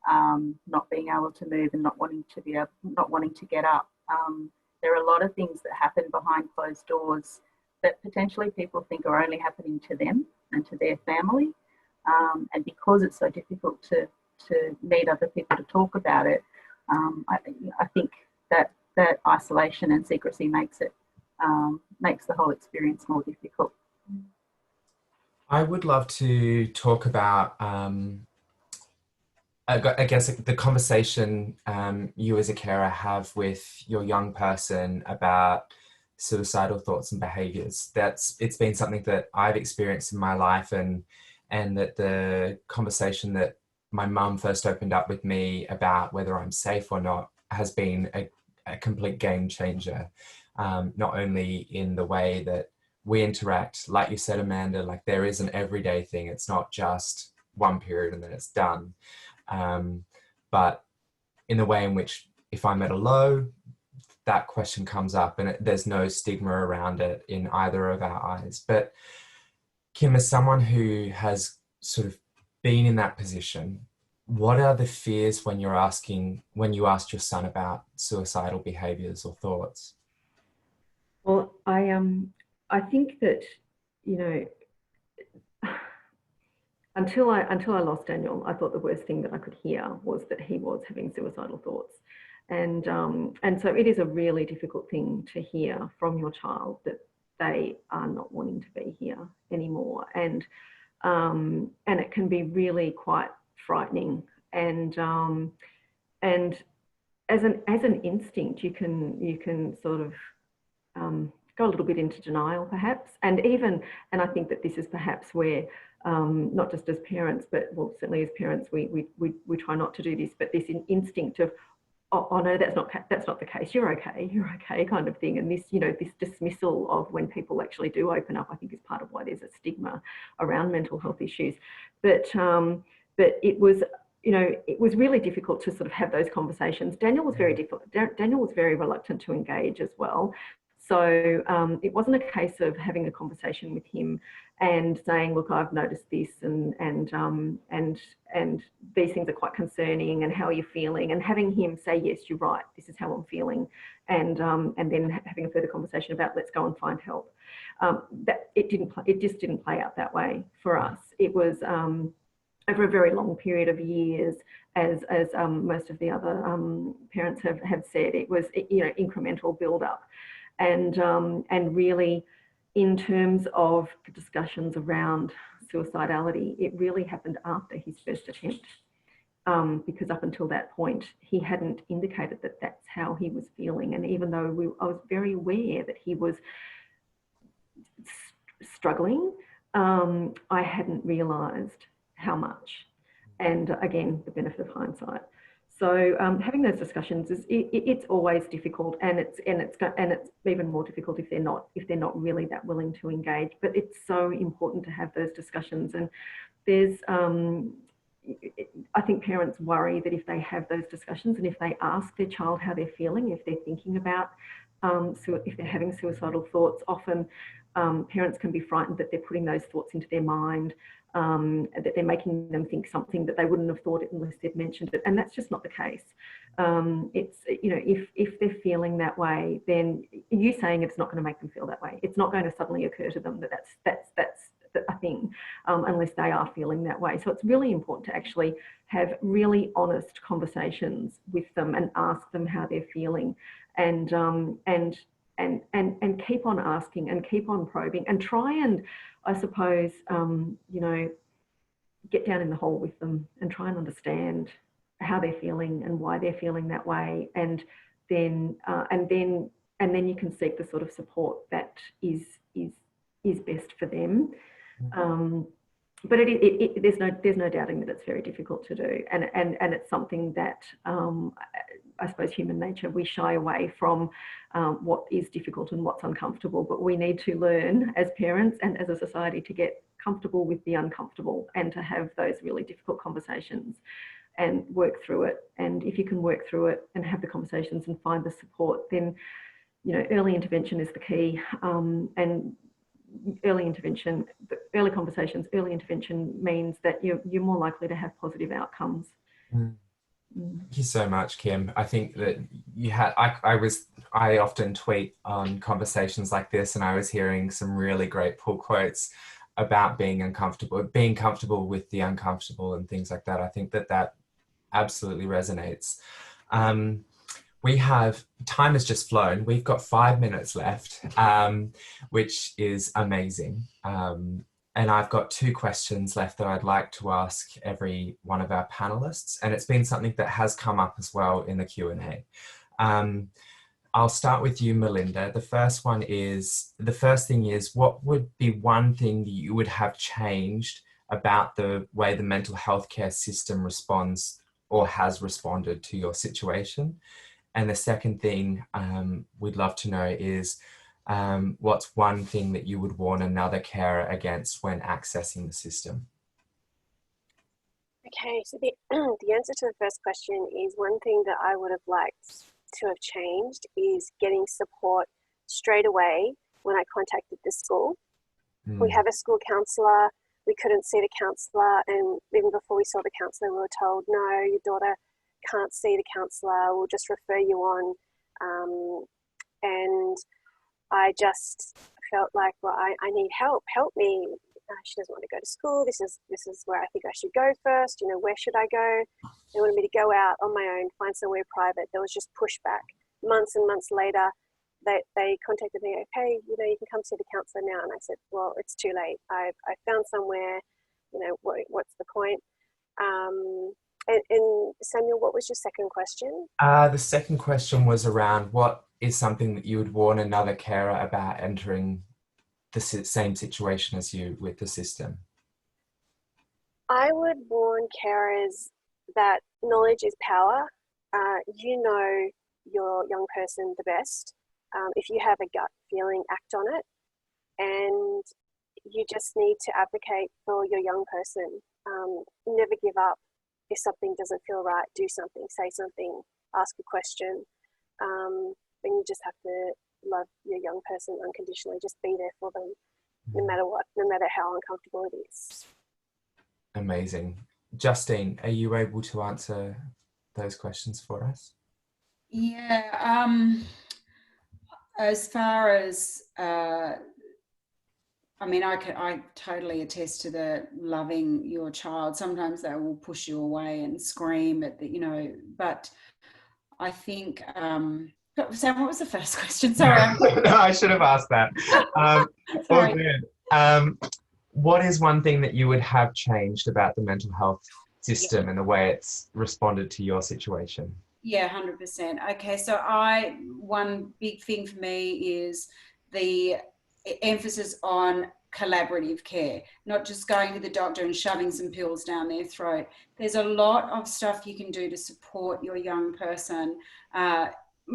not being able to move and not wanting to get up. There are a lot of things that happen behind closed doors that potentially people think are only happening to them and to their family. And because it's so difficult to meet other people to talk about it, I think that isolation and secrecy makes the whole experience more difficult.
I would love to talk about, I guess, the conversation you as a carer have with your young person about suicidal thoughts and behaviours. It's been something that I've experienced in my life, and that the conversation that my mum first opened up with me about whether I'm safe or not has been a complete game changer. Not only in the way that we interact, like you said, Amanda, like there is an everyday thing. It's not just one period and then it's done. But in the way in which if I'm at a low, that question comes up and there's no stigma around it in either of our eyes. But Kim, as someone who has sort of been in that position, what are the fears when you asked your son about suicidal behaviours or thoughts?
Well, I think that, you know, until I lost Daniel, I thought the worst thing that I could hear was that he was having suicidal thoughts, and so it is a really difficult thing to hear from your child that they are not wanting to be here anymore, and it can be really quite frightening, and as an instinct, you can sort of go a little bit into denial, perhaps, and I think that this is perhaps where not just as parents, but well, certainly as parents, we try not to do this, but this instinct of, oh no, that's not the case. You're okay, kind of thing, and this, you know, this dismissal of when people actually do open up, I think is part of why there's a stigma around mental health issues. But it was, you know, it was really difficult to sort of have those conversations. Daniel was very difficult. Daniel was very reluctant to engage as well. So it wasn't a case of having a conversation with him and saying, look, I've noticed this and these things are quite concerning, and how are you feeling? And having him say, yes, you're right, this is how I'm feeling, and then having a further conversation about let's go and find help. It just didn't play out that way for us. It was over a very long period of years, as most of the other parents have said. It was, you know, incremental build up. And really, in terms of the discussions around suicidality, it really happened after his first attempt, because up until that point, he hadn't indicated that that's how he was feeling. And even though I was very aware that he was struggling, I hadn't realised how much. And again, the benefit of hindsight. So having those discussions it's always difficult, and it's even more difficult if they're not really that willing to engage. But it's so important to have those discussions. And there's I think parents worry that if they have those discussions and if they ask their child how they're feeling, if they're thinking about, if they're having suicidal thoughts, often parents can be frightened that they're putting those thoughts into their mind, that they're making them think something that they wouldn't have thought it unless they'd mentioned it. And that's just not the case. It's, if they're feeling that way, then you saying it's not going to make them feel that way. It's not going to suddenly occur to them that that's a thing, unless they are feeling that way. So it's really important to actually have really honest conversations with them and ask them how they're feeling, and keep on asking and keep on probing and try and, I suppose, get down in the hole with them and try and understand how they're feeling and why they're feeling that way, and then you can seek the sort of support that is best for them. But there's no doubting that it's very difficult to do, and it's something that I suppose human nature, we shy away from what is difficult and what's uncomfortable, but we need to learn as parents and as a society to get comfortable with the uncomfortable and to have those really difficult conversations and work through it. And if you can work through it and have the conversations and find the support, then early intervention is the key. And early intervention means that you're more likely to have positive outcomes.
Thank you so much, Kim. I think that I often tweet on conversations like this, and I was hearing some really great pull quotes about being comfortable with the uncomfortable and things like that. I think that absolutely resonates. Time has just flown. We've got 5 minutes left, which is amazing. And I've got 2 questions left that I'd like to ask every one of our panelists. And it's been something that has come up as well in the Q&A. I'll start with you, Melinda. The first thing is, what would be one thing that you would have changed about the way the mental health care system responds or has responded to your situation? And the second thing we'd love to know is, what's one thing that you would warn another carer against when accessing the system?
Okay, so the answer to the first question is, one thing that I would have liked to have changed is getting support straight away when I contacted the school. We have a school counsellor. We couldn't see the counsellor, and even before we saw the counsellor, we were told, no, your daughter can't see the counsellor, we'll just refer you on. And I just felt like, well, I need help me. She doesn't want to go to school. This is where I think I should go first. Where should I go? They wanted me to go out on my own, find somewhere private. There was just pushback. Months and months later, they contacted me, okay, you can come see the counsellor now. And I said, well, it's too late. I found somewhere, what's the point? And Samuel, what was your second question?
The second question was around, what is something that you would warn another carer about entering the same situation as you with the system?
I would warn carers that knowledge is power. You know your young person the best. If you have a gut feeling, act on it. And you just need to advocate for your young person. Never give up. If something doesn't feel right, do something, say something, ask a question. Then you just have to love your young person unconditionally. Just be there for them, no matter what, no matter how uncomfortable it is.
Amazing. Justine, are you able to answer those questions for us?
Yeah. As far as, I totally attest to the loving your child. Sometimes they will push you away and scream at the, but I think, Sam, what was the first question? Sorry.
No, I should have asked that.
Sorry.
Good. What is one thing that you would have changed about the mental health system and the way it's responded to your situation?
Yeah, 100%. Okay, so one big thing for me is the emphasis on collaborative care, not just going to the doctor and shoving some pills down their throat. There's a lot of stuff you can do to support your young person,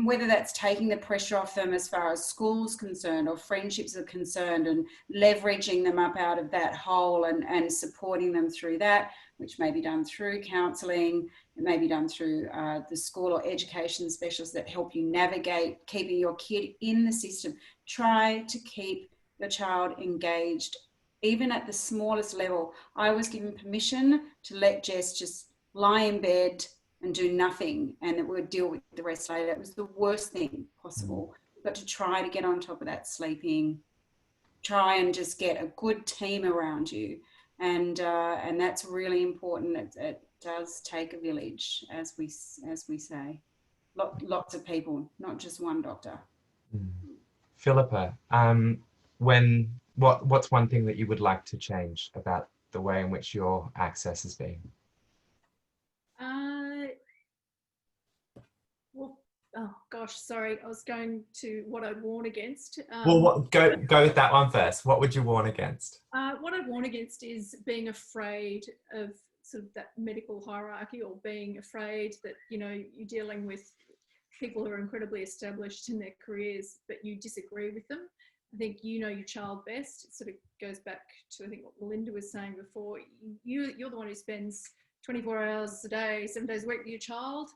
whether that's taking the pressure off them as far as school's concerned or friendships are concerned, and leveraging them up out of that hole and supporting them through that. which may be done through counselling, it may be done through the school or education specialists that help you navigate keeping your kid in the system. Try to keep your child engaged, even at the smallest level. I was given permission to let Jess just lie in bed and do nothing, and that we'd deal with the rest later. It was the worst thing possible. But to try to get on top of that sleeping, try and just get a good team around you, and that's really important. It does take a village, as we say. Lots of people, not just one doctor.
Philippa, what's one thing that you would like to change about the way in which your access has been?
Well, oh gosh, sorry. I was going to what I'd warn against.
Well, go with that one first. What would you warn against?
What I'd warn against is being afraid of sort of that medical hierarchy, or being afraid that, you know, you're dealing with people who are incredibly established in their careers, but you disagree with them. I think you know your child best. It sort of goes back to, I think, what Melinda was saying before. You're the one who spends 24 hours a day, 7 days a week with your child.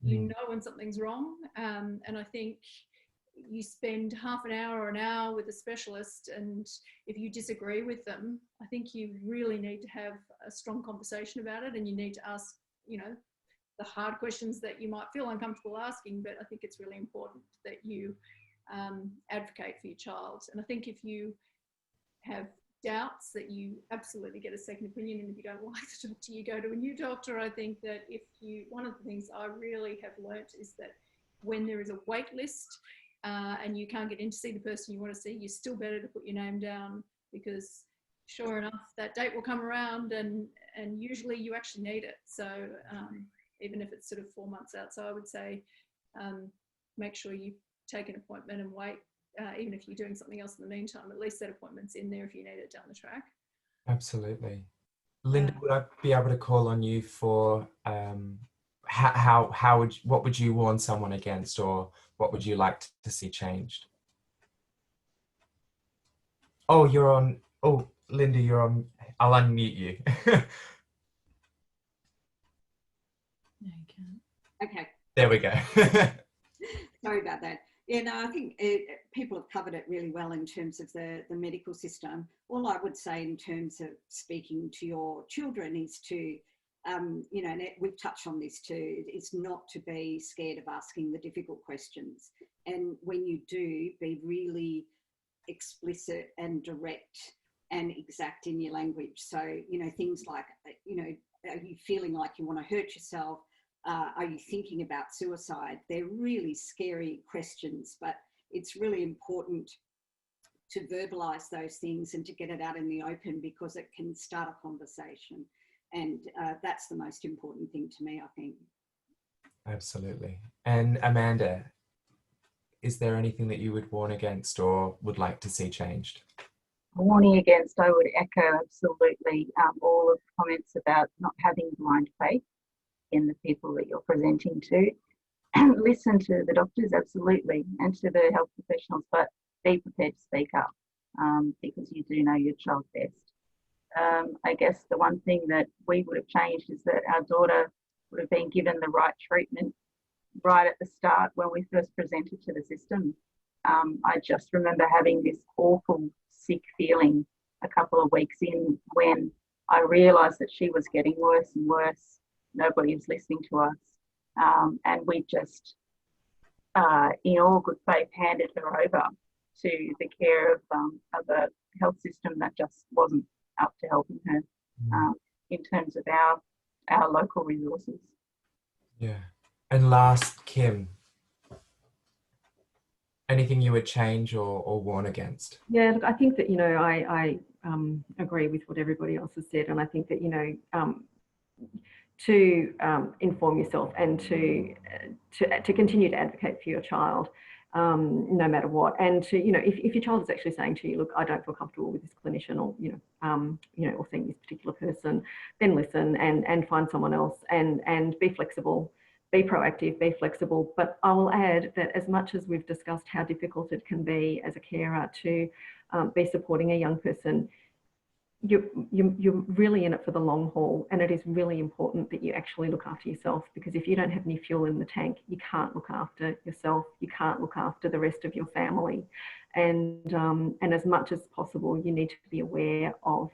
You know when something's wrong. And I think you spend half an hour or an hour with a specialist, and if you disagree with them, I think you really need to have a strong conversation about it, and you need to ask, you know, the hard questions that you might feel uncomfortable asking. But I think it's really important that you advocate for your child. And I think if you have doubts, that you absolutely get a second opinion, and if you don't like the doctor, you go to a new doctor. I think that one of the things I really have learnt is that when there is a wait list and you can't get in to see the person you want to see, you're still better to put your name down, because sure enough, that date will come around, and usually you actually need it. So even if it's sort of 4 months out. So I would say make sure you take an appointment and wait. Even if you're doing something else in the meantime, at least that appointment's in there if you need it down the track.
Absolutely. Linda, would I be able to call on you for what would you warn someone against, or what would you like to see changed? Oh, you're on. Oh, Linda, you're on. I'll unmute you.
No, you can't.
Okay.
There we go.
Sorry about that. Yeah, no, I think people have covered it really well in terms of the medical system. All I would say in terms of speaking to your children is to, you know, and we've touched on this too, is not to be scared of asking the difficult questions. And when you do, be really explicit and direct and exact in your language. So, you know, things like, you know, are you feeling like you want to hurt yourself? Are you thinking about suicide? They're really scary questions, but it's really important to verbalise those things and to get it out in the open, because it can start a conversation. And that's the most important thing to me, I think.
Absolutely. And Amanda, is there anything that you would warn against or would like to see changed?
Warning against, I would echo absolutely all of the comments about not having blind faith in the people that you're presenting to. Listen to the doctors, absolutely, and to the health professionals, but be prepared to speak up, because you do know your child best. I guess the one thing that we would have changed is that our daughter would have been given the right treatment right at the start when we first presented to the system. I just remember having this awful sick feeling a couple of weeks in when I realised that she was getting worse and worse. Nobody was listening to us. And we just, in all good faith, handed her over to the care of a health system that just wasn't up to helping her in terms of our local resources.
Yeah. And last, Kim, anything you would change or warn against?
Yeah, look, I think that, you know, I agree with what everybody else has said, and I think that, you know, to inform yourself and to continue to advocate for your child, no matter what, and to, you know, if your child is actually saying to you, look, I don't feel comfortable with this clinician, or or seeing this particular person, then listen and find someone else, and be flexible, be proactive, be flexible. But I will add that as much as we've discussed how difficult it can be as a carer to be supporting a young person, you're really in it for the long haul, and it is really important that you actually look after yourself, because if you don't have any fuel in the tank, you can't look after yourself, you can't look after the rest of your family, and as much as possible, you need to be aware of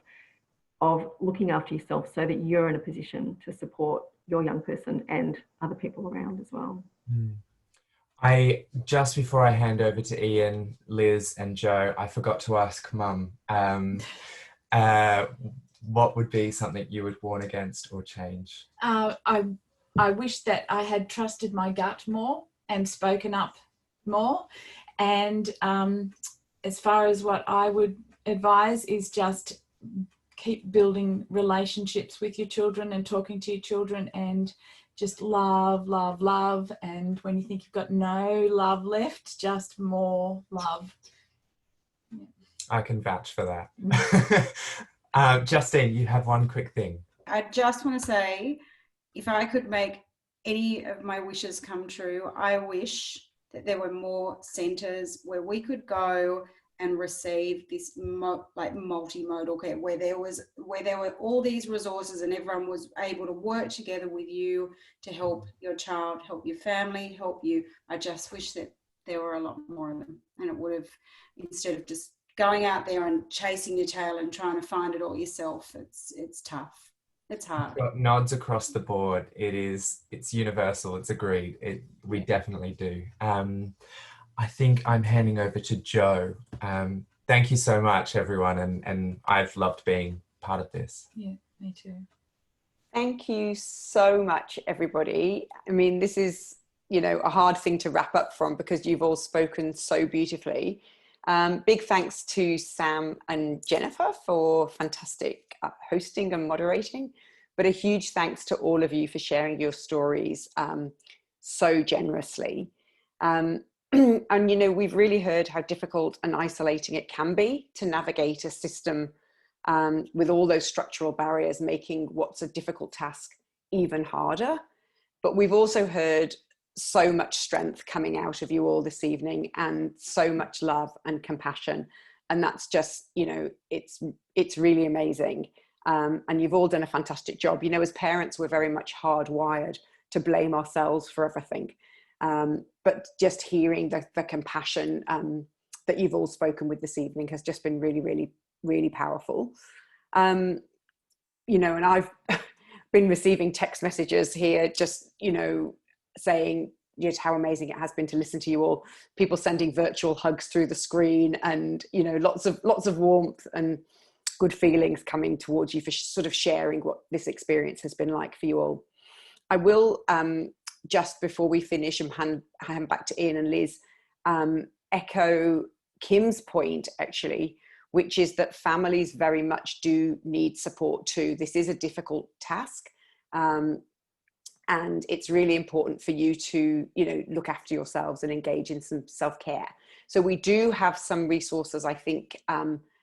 looking after yourself so that you're in a position to support your young person and other people around as well.
Just before I hand over to Ian, Liz and Joe, I forgot to ask Mum, what would be something you would warn against or change?
I wish that I had trusted my gut more and spoken up more. And as far as what I would advise is just keep building relationships with your children and talking to your children, and just love, love, love. And when you think you've got no love left, just more love. Yeah.
I can vouch for that. Justine, you have one quick thing.
I just want to say, if I could make any of my wishes come true, I wish that there were more centres where we could go and receive this multimodal care, where there were all these resources and everyone was able to work together with you to help your child, help your family, help you. I just wish that there were a lot more of them, and it would have, instead of just going out there and chasing your tail and trying to find it all yourself, it's tough. It's hard.
Got nods across the board. It's universal. It's agreed. We definitely do. I think I'm handing over to Joe. Thank you so much, everyone, and I've loved being part of this.
Yeah, me too.
Thank you so much, everybody. I mean, this is, a hard thing to wrap up from, because you've all spoken so beautifully. Big thanks to Sam and Jennifer for fantastic hosting and moderating, but a huge thanks to all of you for sharing your stories so generously. And, we've really heard how difficult and isolating it can be to navigate a system with all those structural barriers, making what's a difficult task even harder. But we've also heard so much strength coming out of you all this evening, and so much love and compassion. And that's just, it's really amazing. And you've all done a fantastic job. As parents, we're very much hardwired to blame ourselves for everything. But just hearing the compassion that you've all spoken with this evening has just been really, really, really powerful. And I've been receiving text messages here, just, saying just how amazing it has been to listen to you all. People sending virtual hugs through the screen, and, lots of warmth and good feelings coming towards you for sort of sharing what this experience has been like for you all. I will, just before we finish and hand back to Ian and Liz, echo Kim's point, actually, which is that families very much do need support too. This is a difficult task, and it's really important for you to, look after yourselves and engage in some self-care. So we do have some resources, I think,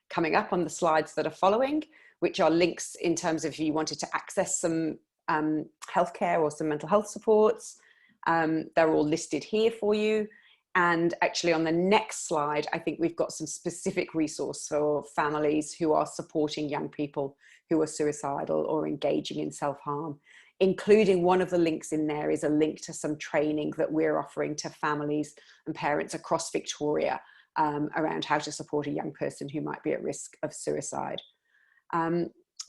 coming up on the slides that are following, which are links in terms of if you wanted to access some healthcare or some mental health supports. They're all listed here for you. And actually on the next slide, I think we've got some specific resource for families who are supporting young people who are suicidal or engaging in self-harm, including one of the links in there is a link to some training that we're offering to families and parents across Victoria around how to support a young person who might be at risk of suicide.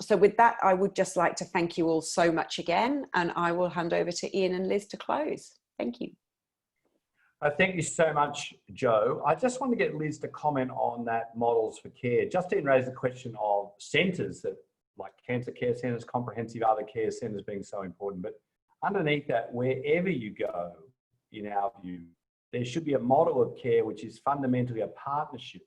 So with that, I would just like to thank you all so much again, and I will hand over to Ian and Liz to close. Thank you.
Thank you so much, Joe. I just want to get Liz to comment on that models for care. Justine raised the question of centres, that like cancer care centres, comprehensive other care centres being so important. But underneath that, wherever you go, in our view, there should be a model of care which is fundamentally a partnership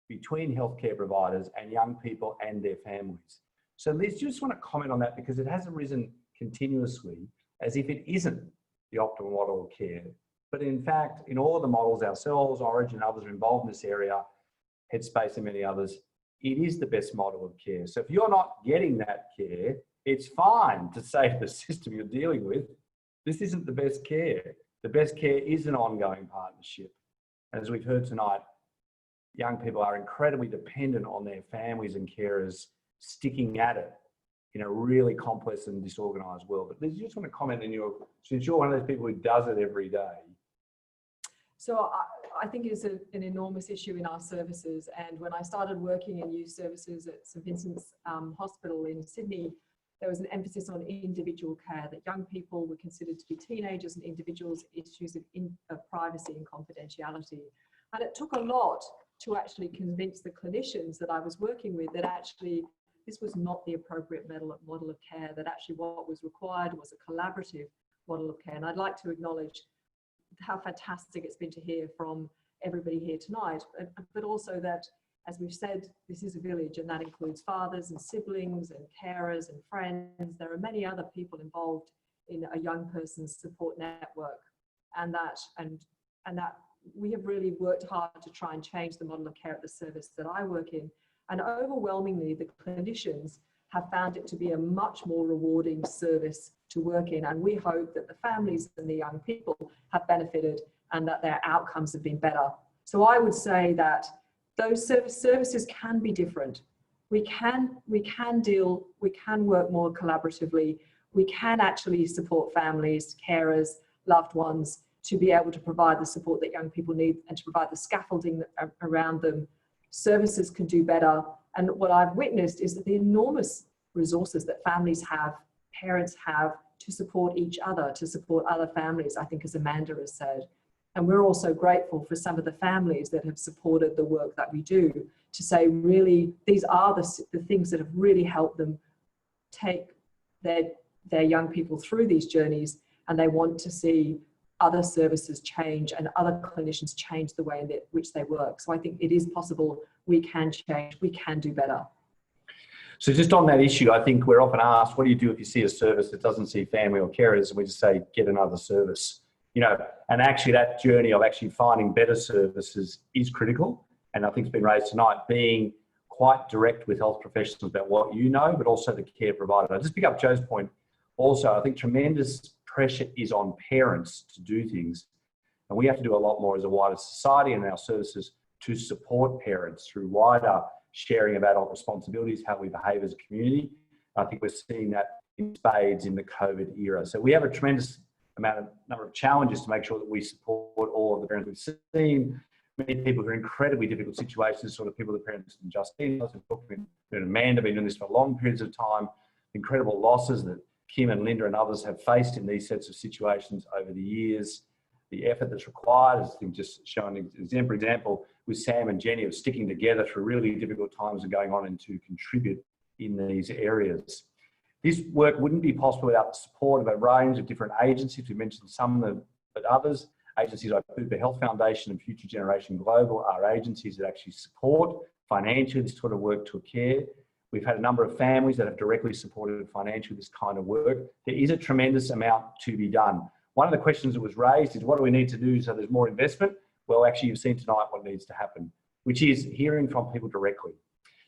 between healthcare providers and young people and their families. So Liz, you just want to comment on that, because it has arisen continuously as if it isn't the optimal model of care. But in fact, in all the models ourselves, Origin, others are involved in this area, Headspace and many others, it is the best model of care. So if you're not getting that care, it's fine to say to the system you're dealing with, this isn't the best care. The best care is an ongoing partnership. As we've heard tonight, young people are incredibly dependent on their families and carers sticking at it in a really complex and disorganized world. But Liz, you just want to comment on since you're one of those people who does it every day.
So I think it's an enormous issue in our services. And when I started working in youth services at St Vincent's Hospital in Sydney, there was an emphasis on individual care, that young people were considered to be teenagers and individuals, issues of privacy and confidentiality. And it took a lot to actually convince the clinicians that I was working with that actually this was not the appropriate model of care, that actually what was required was a collaborative model of care. And I'd like to acknowledge how fantastic it's been to hear from everybody here tonight, but also that, as we've said, this is a village, and that includes fathers and siblings and carers and friends. There are many other people involved in a young person's support network, and that we have really worked hard to try and change the model of care at the service that I work in. And overwhelmingly, the clinicians have found it to be a much more rewarding service to work in. And we hope that the families and the young people have benefited and that their outcomes have been better. So I would say that those services can be different. We can work more collaboratively. We can actually support families, carers, loved ones to be able to provide the support that young people need and to provide the scaffolding around them. Services can do better. And what I've witnessed is that the enormous resources that families have, parents have, to support each other, to support other families, I think, as Amanda has said. And we're also grateful for some of the families that have supported the work that we do, to say, really, these are the things that have really helped them take their young people through these journeys, and they want to see other services change and other clinicians change the way in which they work. So I think it is possible. We can change, we can do better.
So just on that issue, I think we're often asked, what do you do if you see a service that doesn't see family or carers? And we just say, get another service. You know, and actually that journey of actually finding better services is critical. And I think it's been raised tonight, being quite direct with health professionals about what you know, but also the care provider. I'll just pick up Joe's point. Also, I think tremendous pressure is on parents to do things. And we have to do a lot more as a wider society and our services to support parents through wider sharing of adult responsibilities, how we behave as a community. I think we're seeing that in spades in the COVID era. So we have a tremendous number of challenges to make sure that we support all of the parents. We've seen many people who are in incredibly difficult situations, sort of people, the parents and Justine, and Amanda have been doing this for long periods of time, incredible losses that Kim and Linda and others have faced in these sets of situations over the years. The effort that's required, as I think just showing an exemplary example with Sam and Jenny of sticking together through really difficult times and going on and to contribute in these areas. This work wouldn't be possible without the support of a range of different agencies. We mentioned some of them, but others. Agencies like Philippa Health Foundation and Future Generation Global are agencies that actually support financially this sort of work to care. We've had a number of families that have directly supported financially this kind of work. There is a tremendous amount to be done. One of the questions that was raised is, what do we need to do so there's more investment? Well, actually, you've seen tonight what needs to happen, which is hearing from people directly.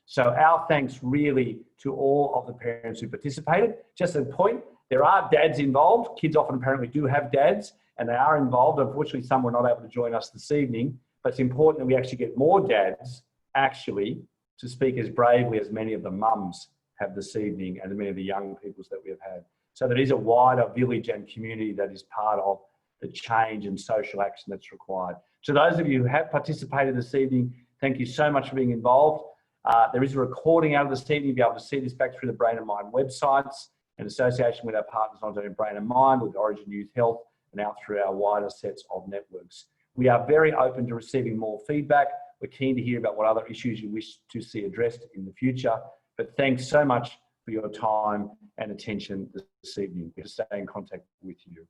So our thanks really to all of the parents who participated. Just a point, there are dads involved. Kids often apparently do have dads and they are involved. Unfortunately, some were not able to join us this evening, but it's important that we actually get more dads actually to speak as bravely as many of the mums have this evening and many of the young peoples that we have had. So there is a wider village and community that is part of the change and social action that's required. To those of you who have participated this evening, thank you so much for being involved. There is a recording out of this evening. You'll be able to see this back through the Brain and Mind websites in association with our partners, not only in Brain and Mind, with Origin Youth Health, and out through our wider sets of networks. We are very open to receiving more feedback. We're keen to hear about what other issues you wish to see addressed in the future. But thanks so much for your time and attention this evening. We'll stay in contact with you.